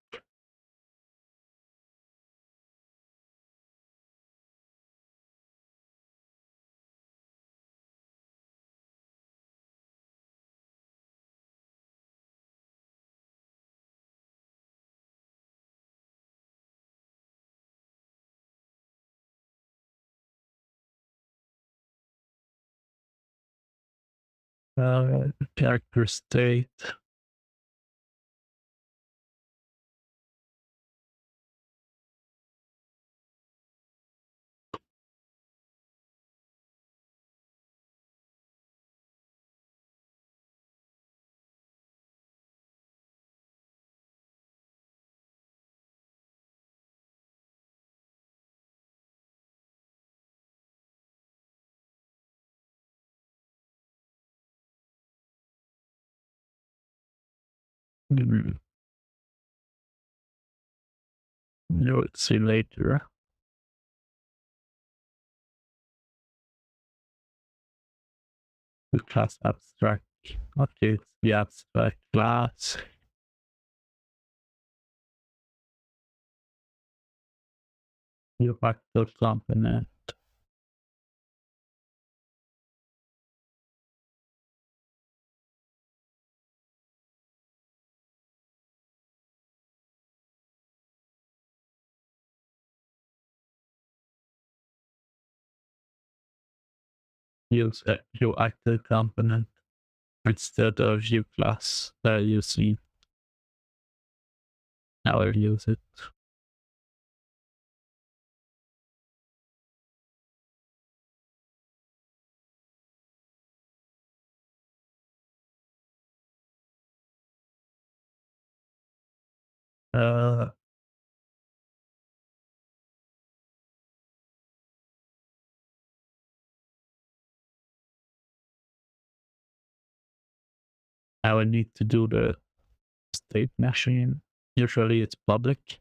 character state. You'll see later. The class abstract. Okay, it's the abstract class. Your factor component. Use your actor component instead of view class that you see. Now I'll use it. I will need to do the state machine. Usually it's public.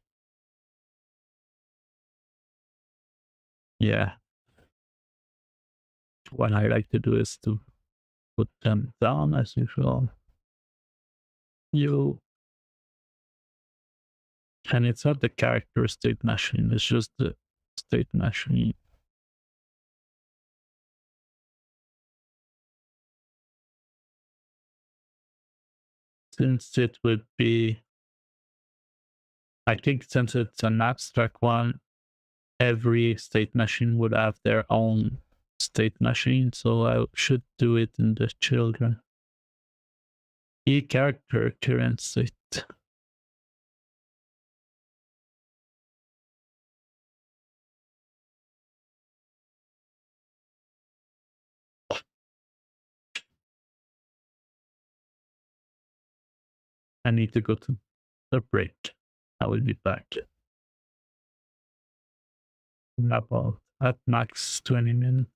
Yeah. What I like to do is to put them down as usual. And it's not the character state machine, it's just the state machine. Since it would be, I think since it's an abstract one, every state machine would have their own state machine, so I should do it in the children. E character current state. I need to go to the break. I will be back. About at max 20 minutes.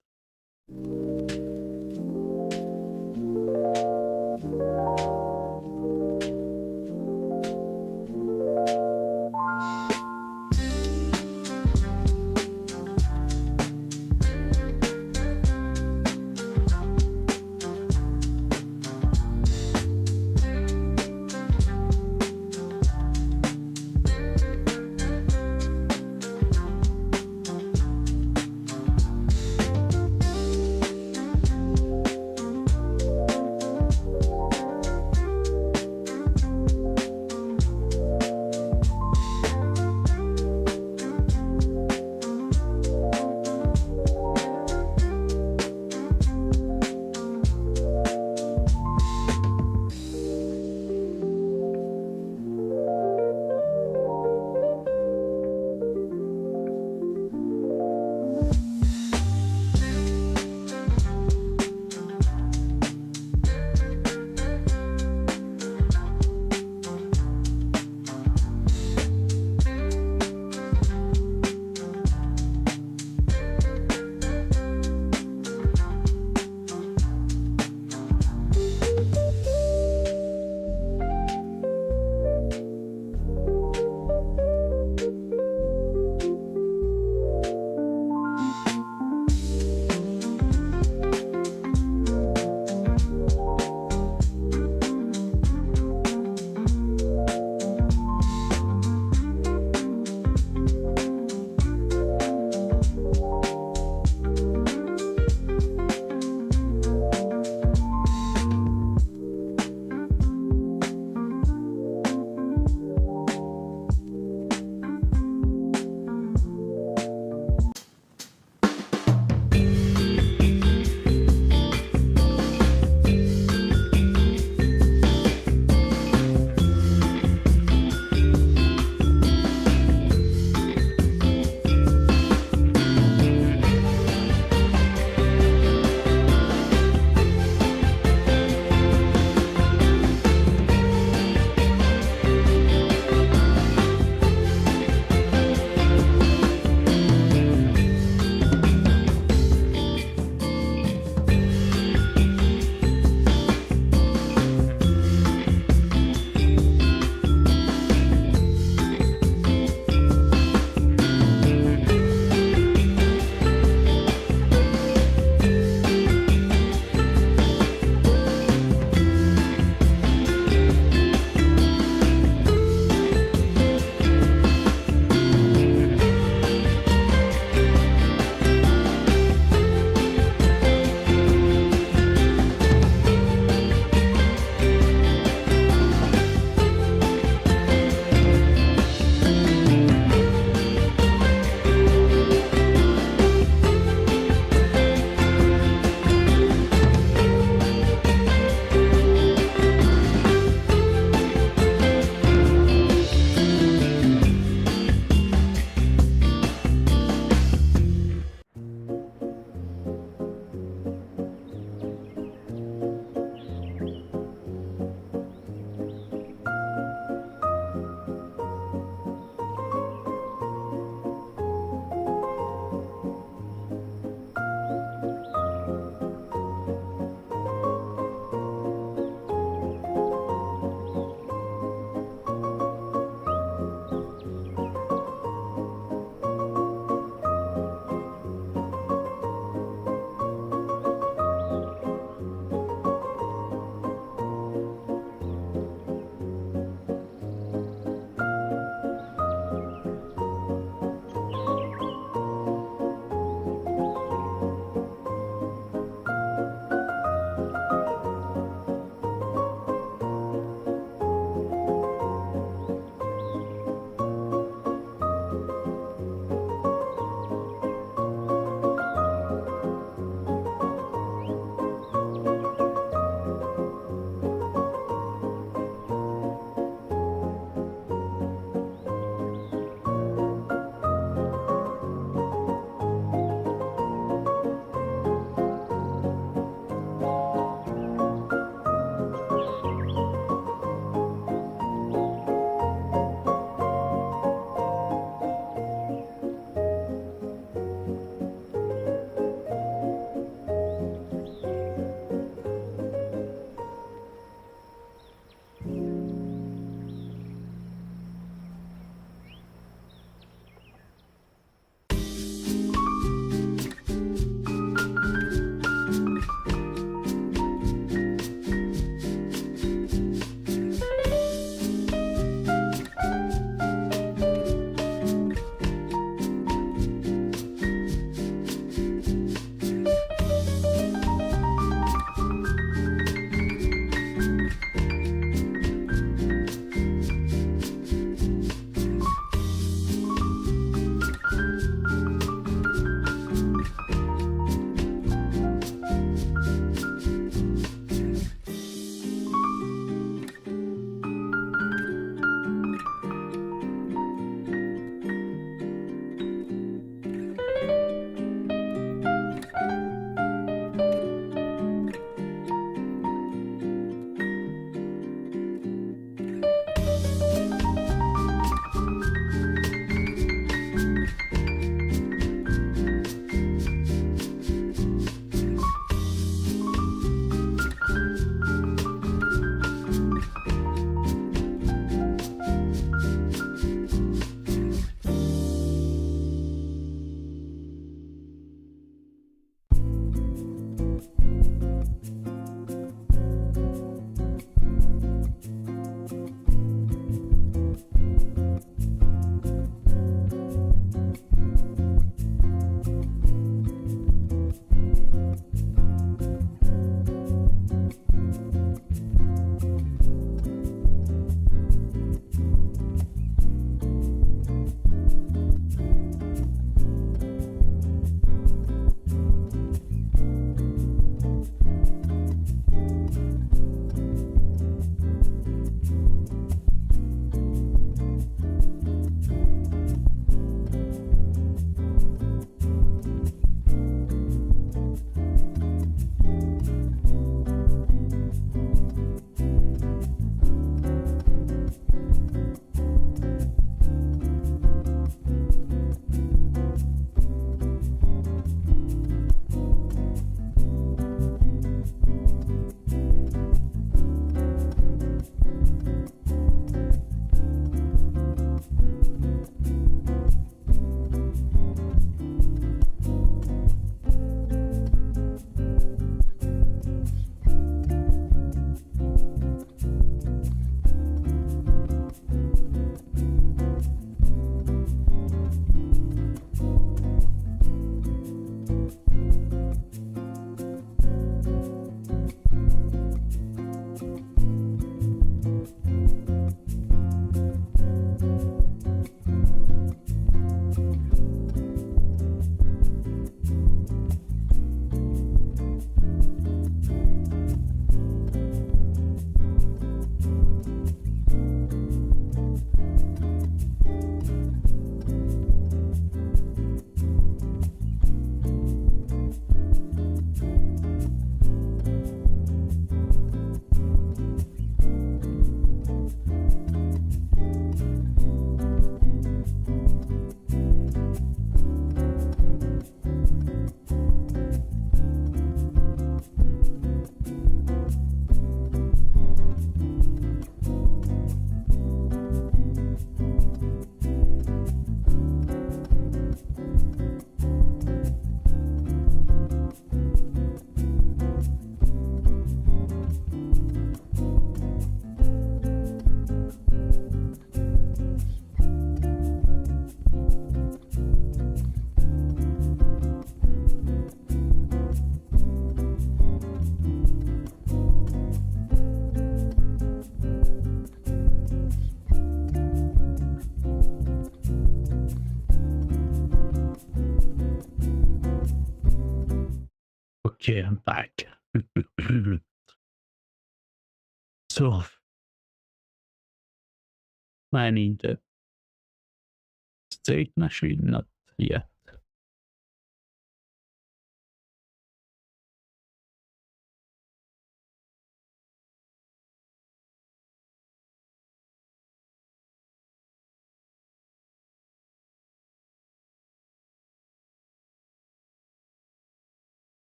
Okay, I'm back. So I need the state machine, not yet.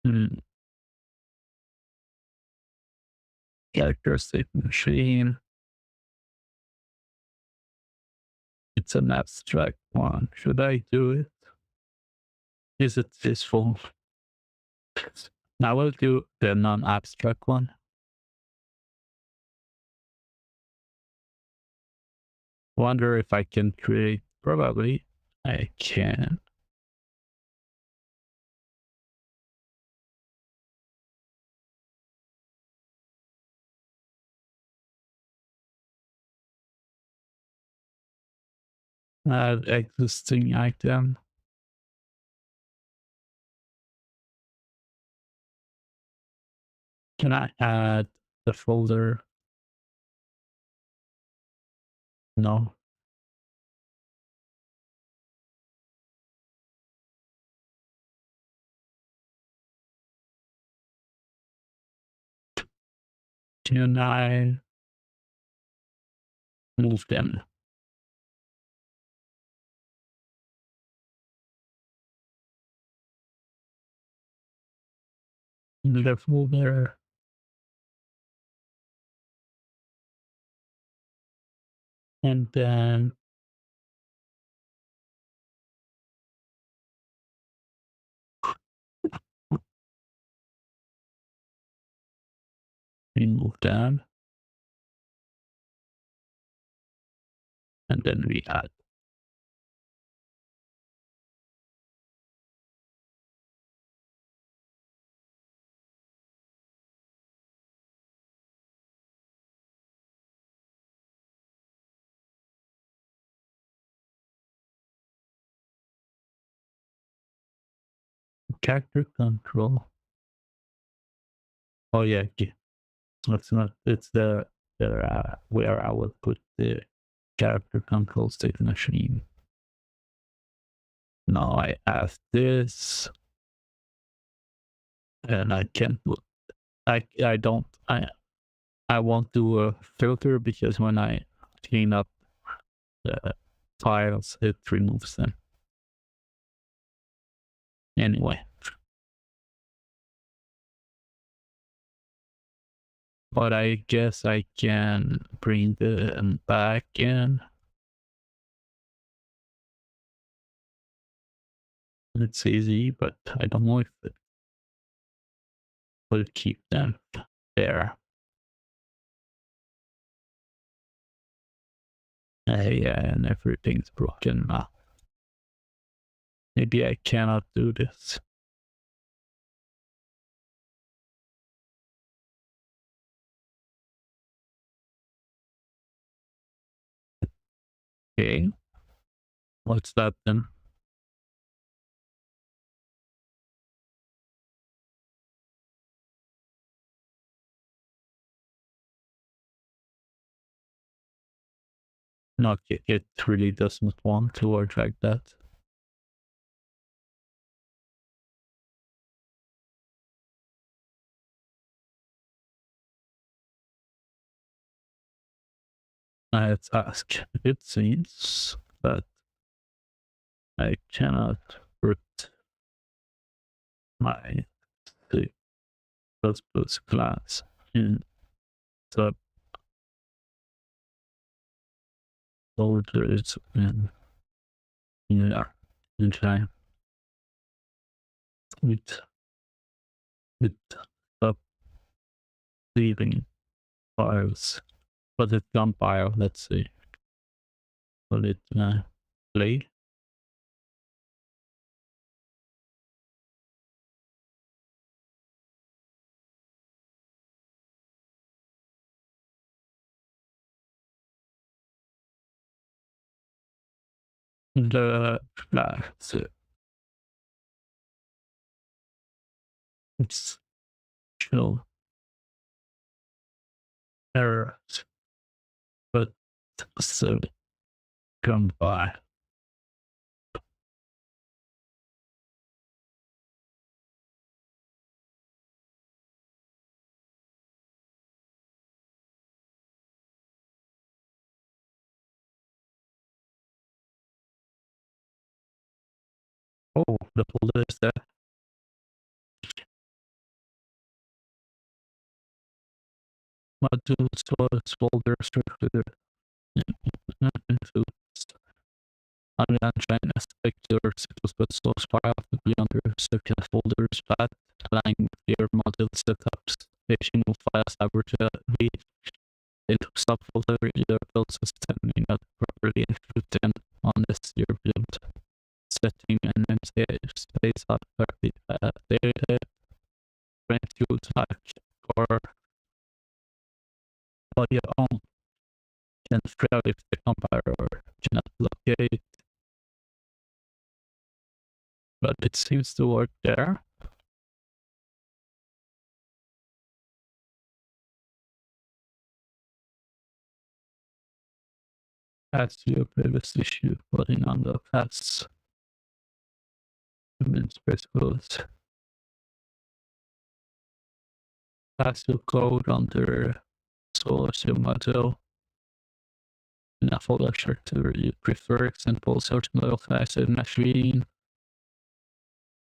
Hmm. Character state machine. It's an abstract one. Should I do it? Is it useful? I will do the non-abstract one. Wonder if I can create. Probably I can. Add existing item. Can I add the folder? No. Can I move them? The folder. And then we move down. And then we add. Character control. Oh yeah, it's not. It's the where I will put the character control state machine. Now I add this, and I can't. I don't. I won't do a filter because when I clean up the files, it removes them. Anyway. But I guess I can bring them back in. It's easy, but I don't know if it will keep them there. Yeah, and everything's broken now. Maybe I cannot do this. Okay. What's that then? No, it really does not want to work like that. Let's ask. It seems that I cannot put my C++ class in the folders in time with the leaving files. But it's compile. Let's see. Will it play? the class it's show errors, but so come by. Oh, the folder is there. Modules source folder structure. Unchained aspect your C++ source file to be under circular folders path, allowing your module setups, staging of files arbitrarily into subfolder your build system may not properly include them unless your build setting and namespace space are correctly data when you touch or your own can fail if the compiler cannot locate, but it seems to work there. As to your previous issue, putting on the class humans principles. Pass your code under source your module in a folder structure you prefer. Example, search model class and machine.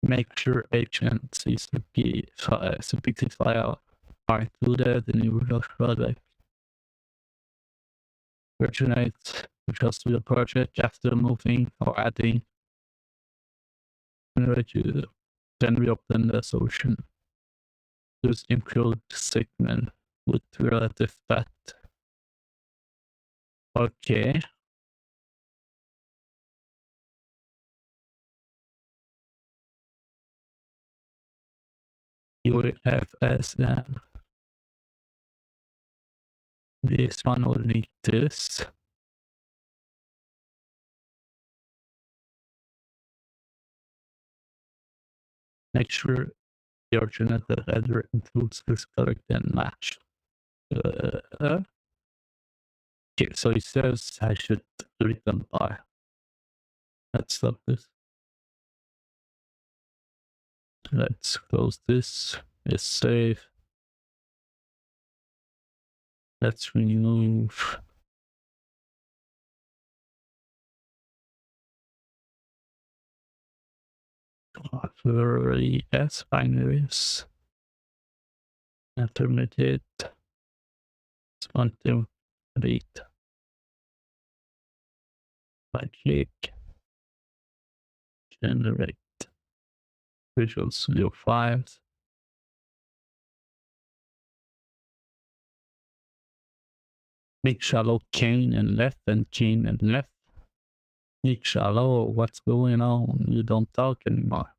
Make sure H and CPT file are included in your project. Versionate just to the project after moving or adding. Then we open the solution. Just include segment with relative path. Okay. You will have FSM. This one will need this. Make sure your genetic header includes this correct and match. Okay, so it says I should read them by. Let's stop this. Let's close this. It's safe. Let's remove auxiliary S binaries. Intermediate. Want to read. Right click. Generate Visual Studio files. Make shallow chain and left and chain and left. Make shallow, what's going on? You don't talk anymore.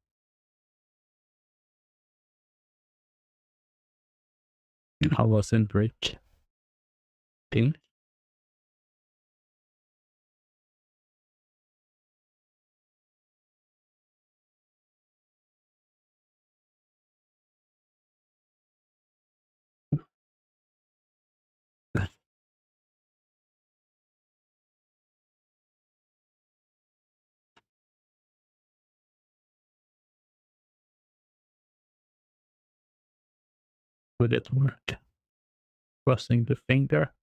I was in break. Ping. Would it work? Crossing the finger.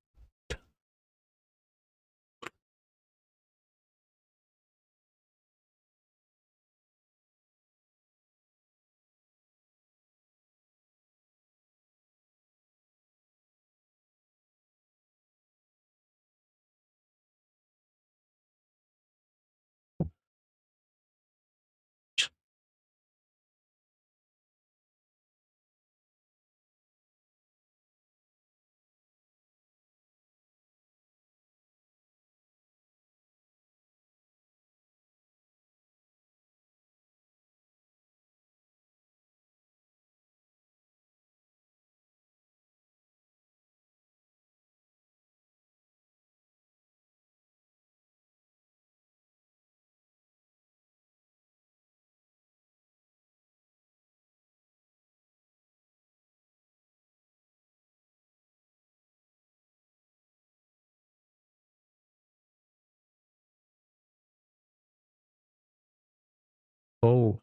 Oh,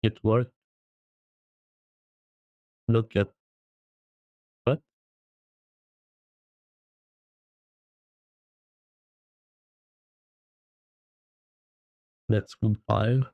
it worked. Look at what? Let's compile.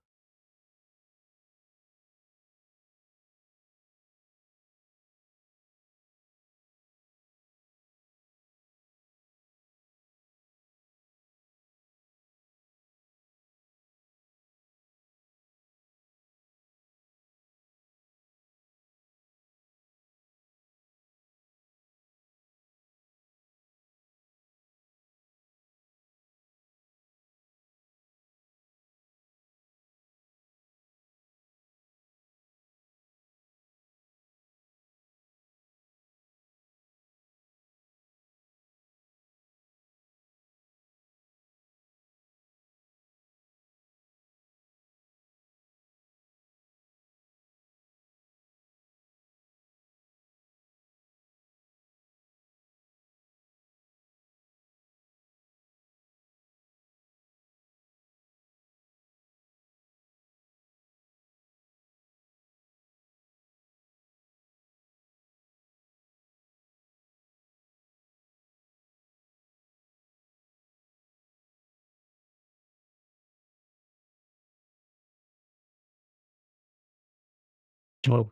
Oh,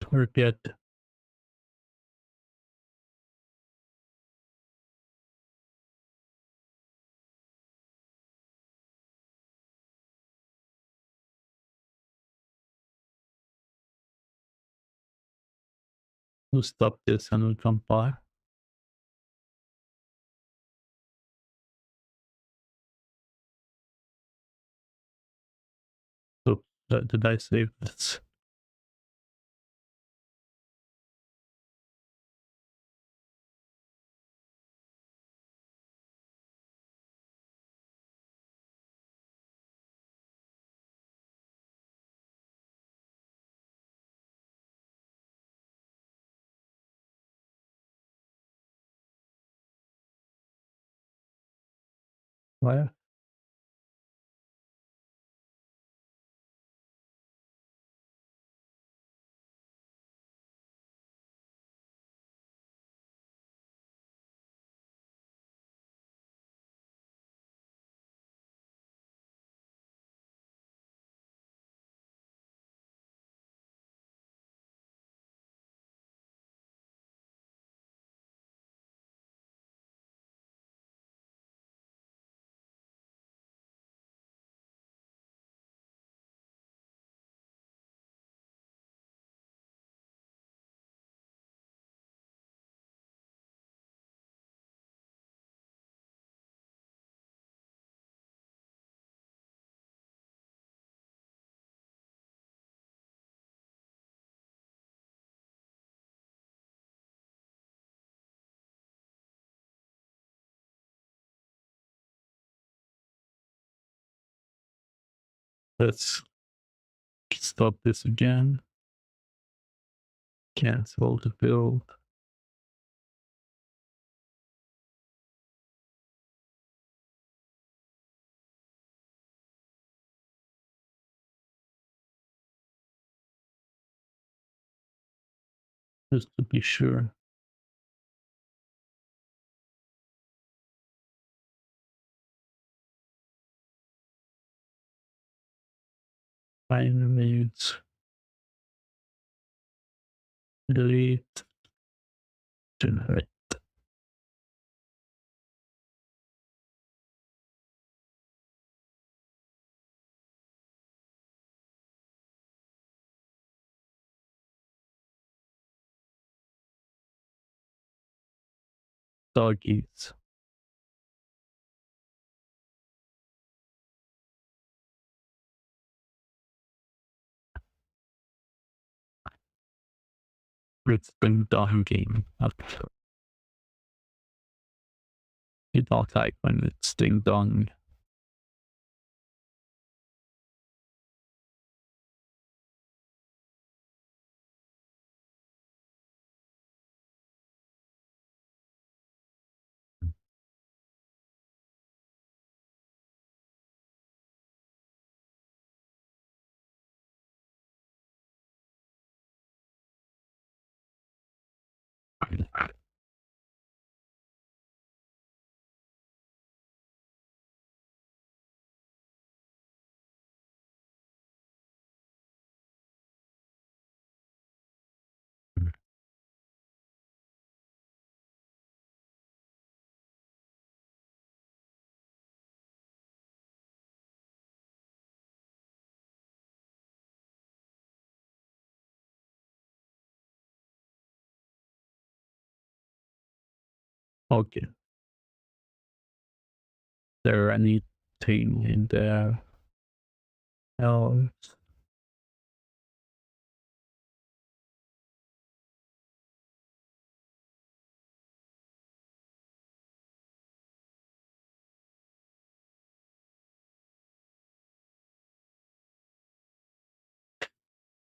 forget to stop this and we'll compile. So, did I save this? Why? Let's stop this again. Cancel the build. Just to be sure. Finally, delete, generate. Doggies. It's been done game. You don't like when it's ding dong. Okay. There anything in there else?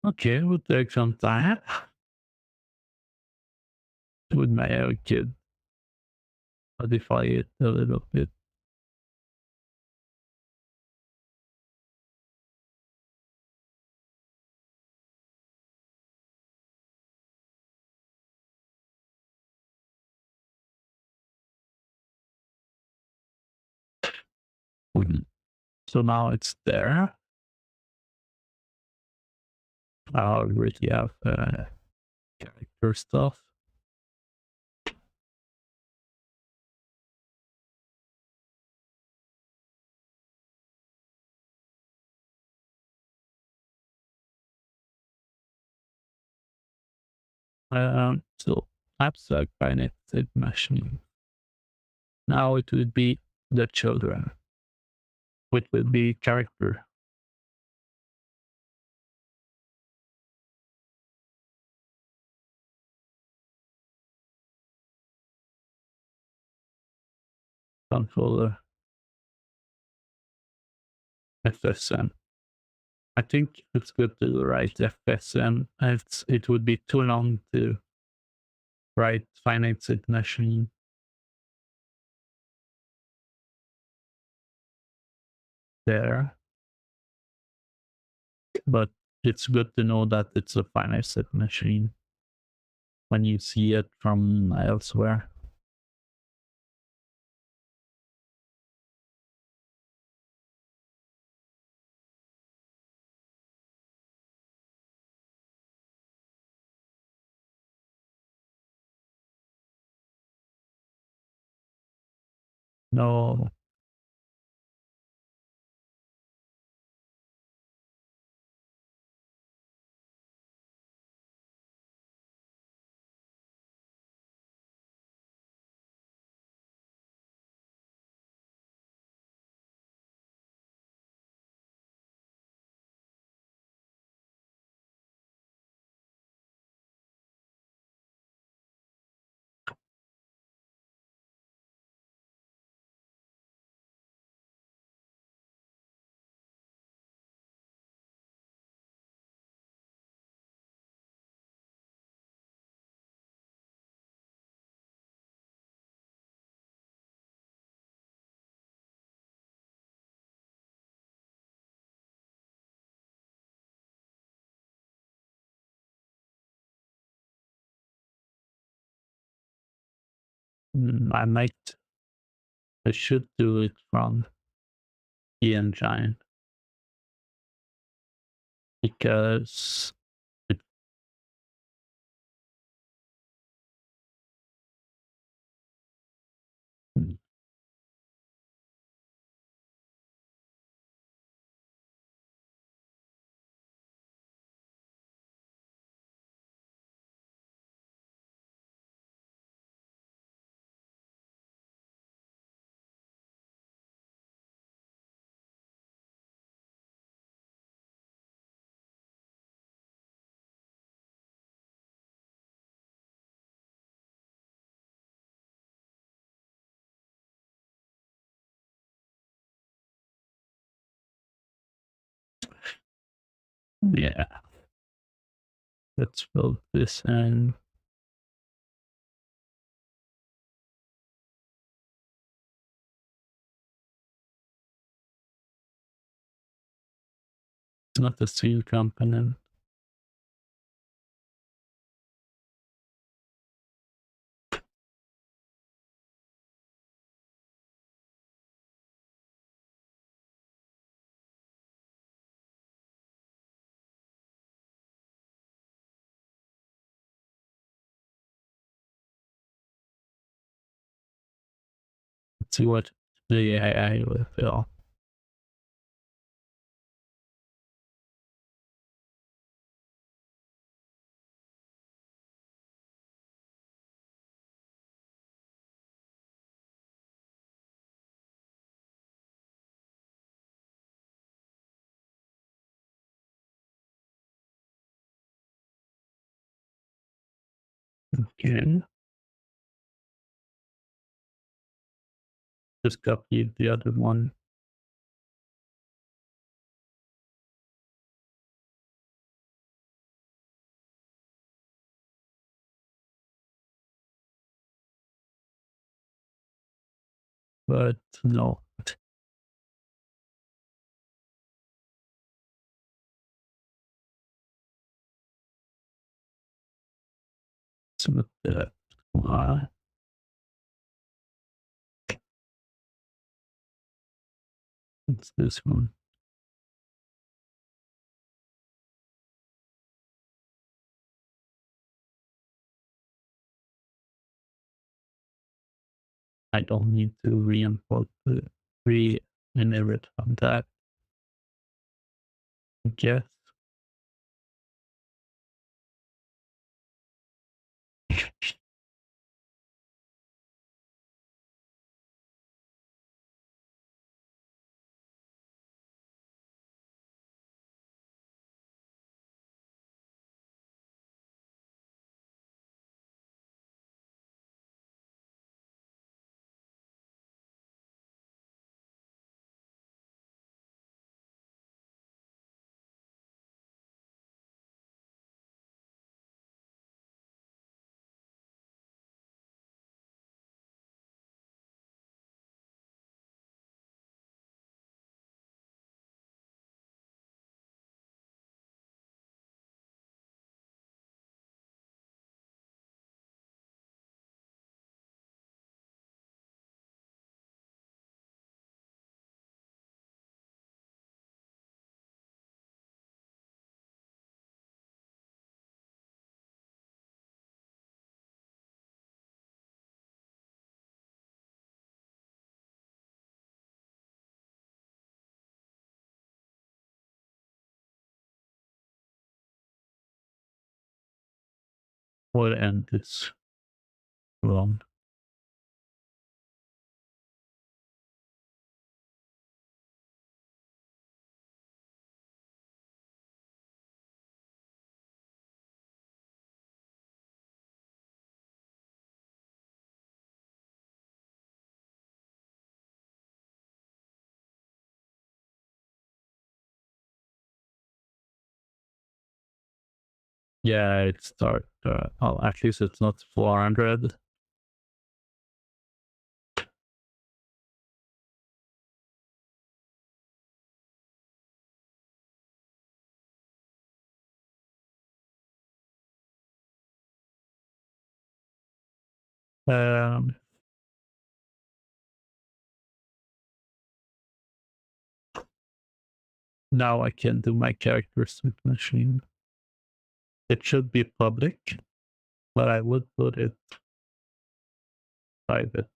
Okay, we'll take some time with my own kid. Modify it a little bit. So now it's there. I already have character stuff. So abstract finite-state machine. Now it would be the children, which will be character. Controller FSM. I think it's good to write FSM. It would be too long to write finite-state machine. There, but it's good to know that it's a finite-state machine when you see it from elsewhere. No, I might, I should do it from the engine because it, yeah, let's build this and it's not a seal component. Let's see what the AI will fill. Okay. Just copy the other one. But no. Submit that. It's this one. I don't need to re-inherit from that. I guess. What end is wrong? Yeah, it start. Oh, at least it's not 400. Um, Now I can do my characters with machine. It should be public, but I would put it private.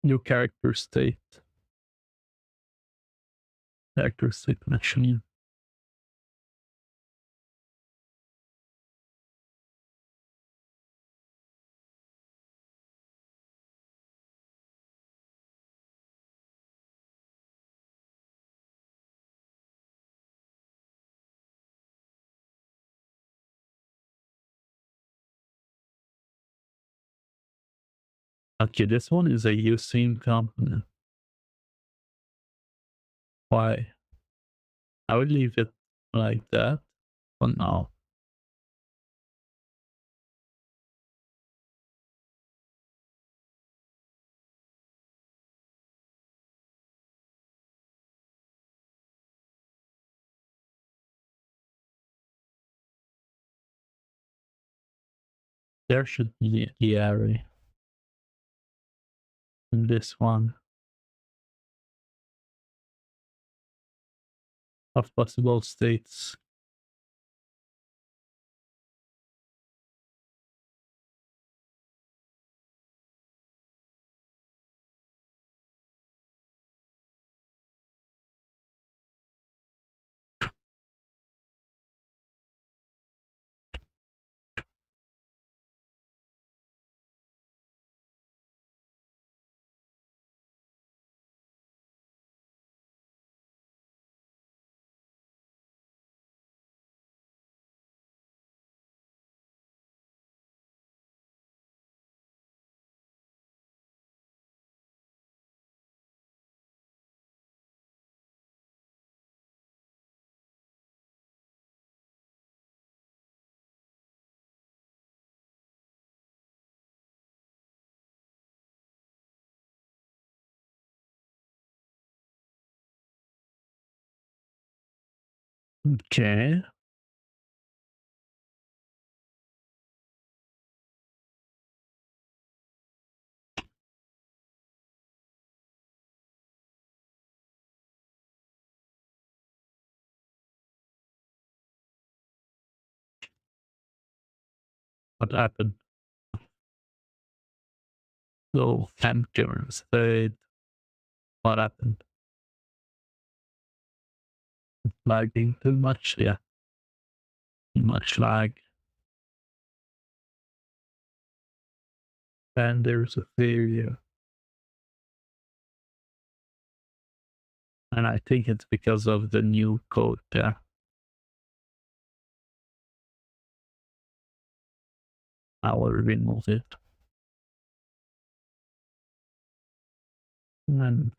New character state. Character state machine. Okay, this one is a using component. Why? I would leave it like that for now. There should be the array in this one of possible states. Okay. What happened? So, Finite-State. What happened? Lagging too much? Yeah. Too much lag. And there's a failure. And I think it's because of the new code there. I will remove it. And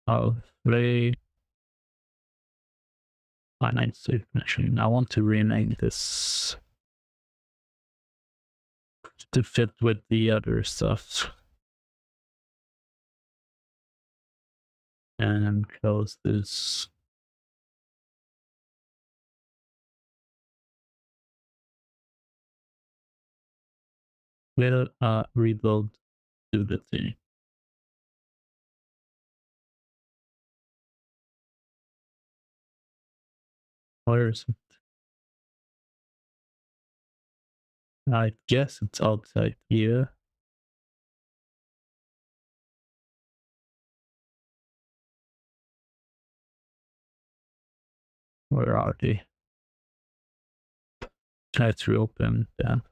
I'll play Finite-State machine. I want to rename this to fit with the other stuff. And close this. We'll rebuild to the thing. Where is it? I guess it's outside here. Where are they? Try to open them.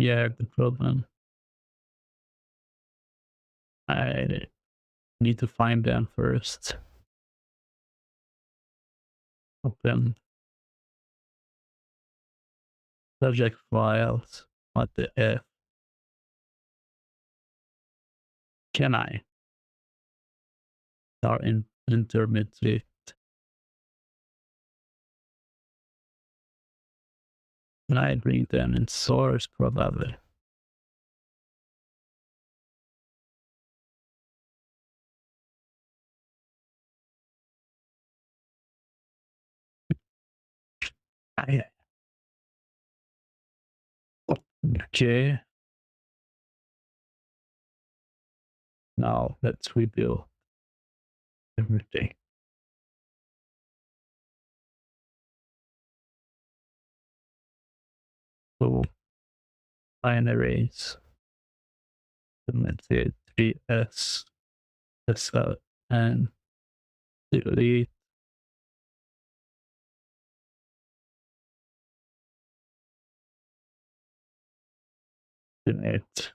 Yeah, the problem. I need to find them first. Open subject files. What the F? Can I? Are intermediate. Can I bring them in source? Probably. I, okay. Now let's rebuild everything. So binaries. Intermediate 3S. And delete. Delete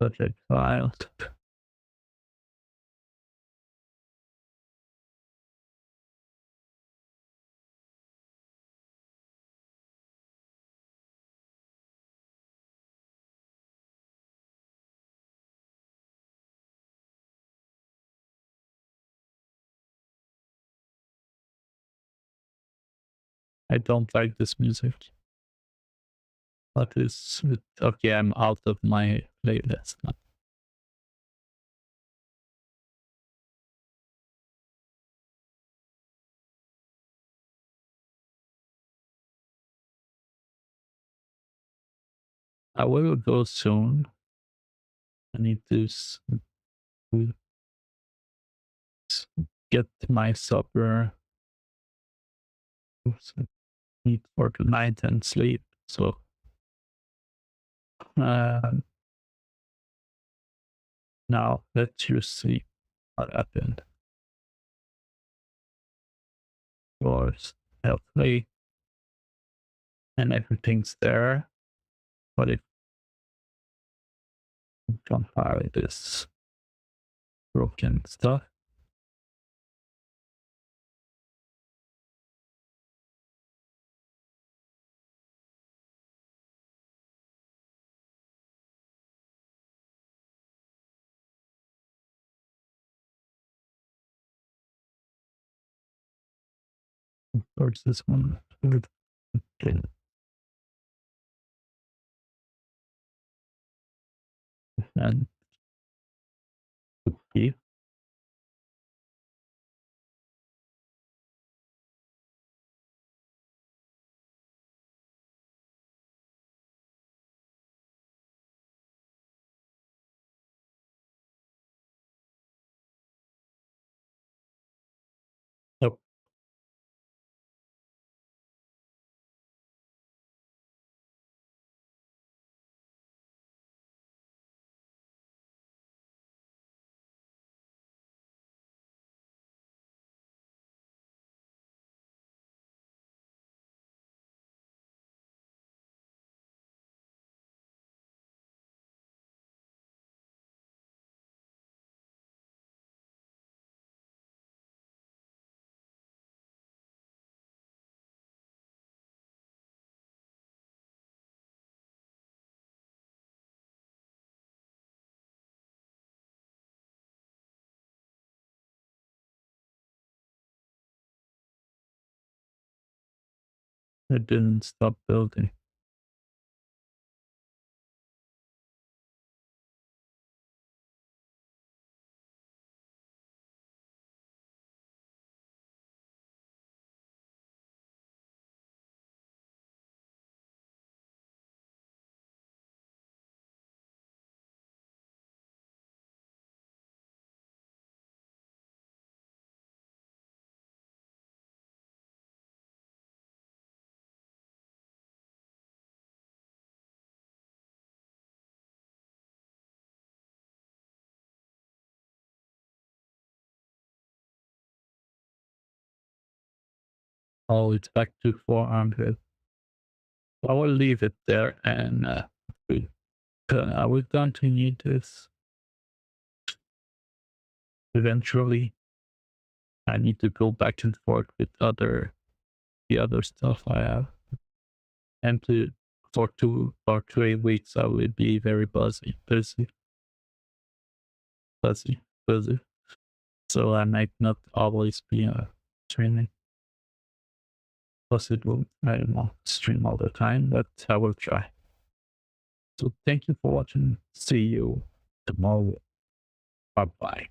subject files. I don't like this music. What is it? Okay, I'm out of my playlist now. I will go soon. I need to get my supper. Oops, I need for tonight and sleep. So, uh, now let's just see what happened. yours healthily and everything's there. But if you can fire this broken stuff, towards this one, okay. And keep. Oh, it didn't stop building. Oh, it's back to 400. I will leave it there and I will continue this eventually. I need to go back and forth with the other stuff I have. And for 2 or 3 weeks, I will be very busy. So I might not always be training possible. I don't know, stream all the time, but I will try. So thank you for watching. See you tomorrow. Bye bye.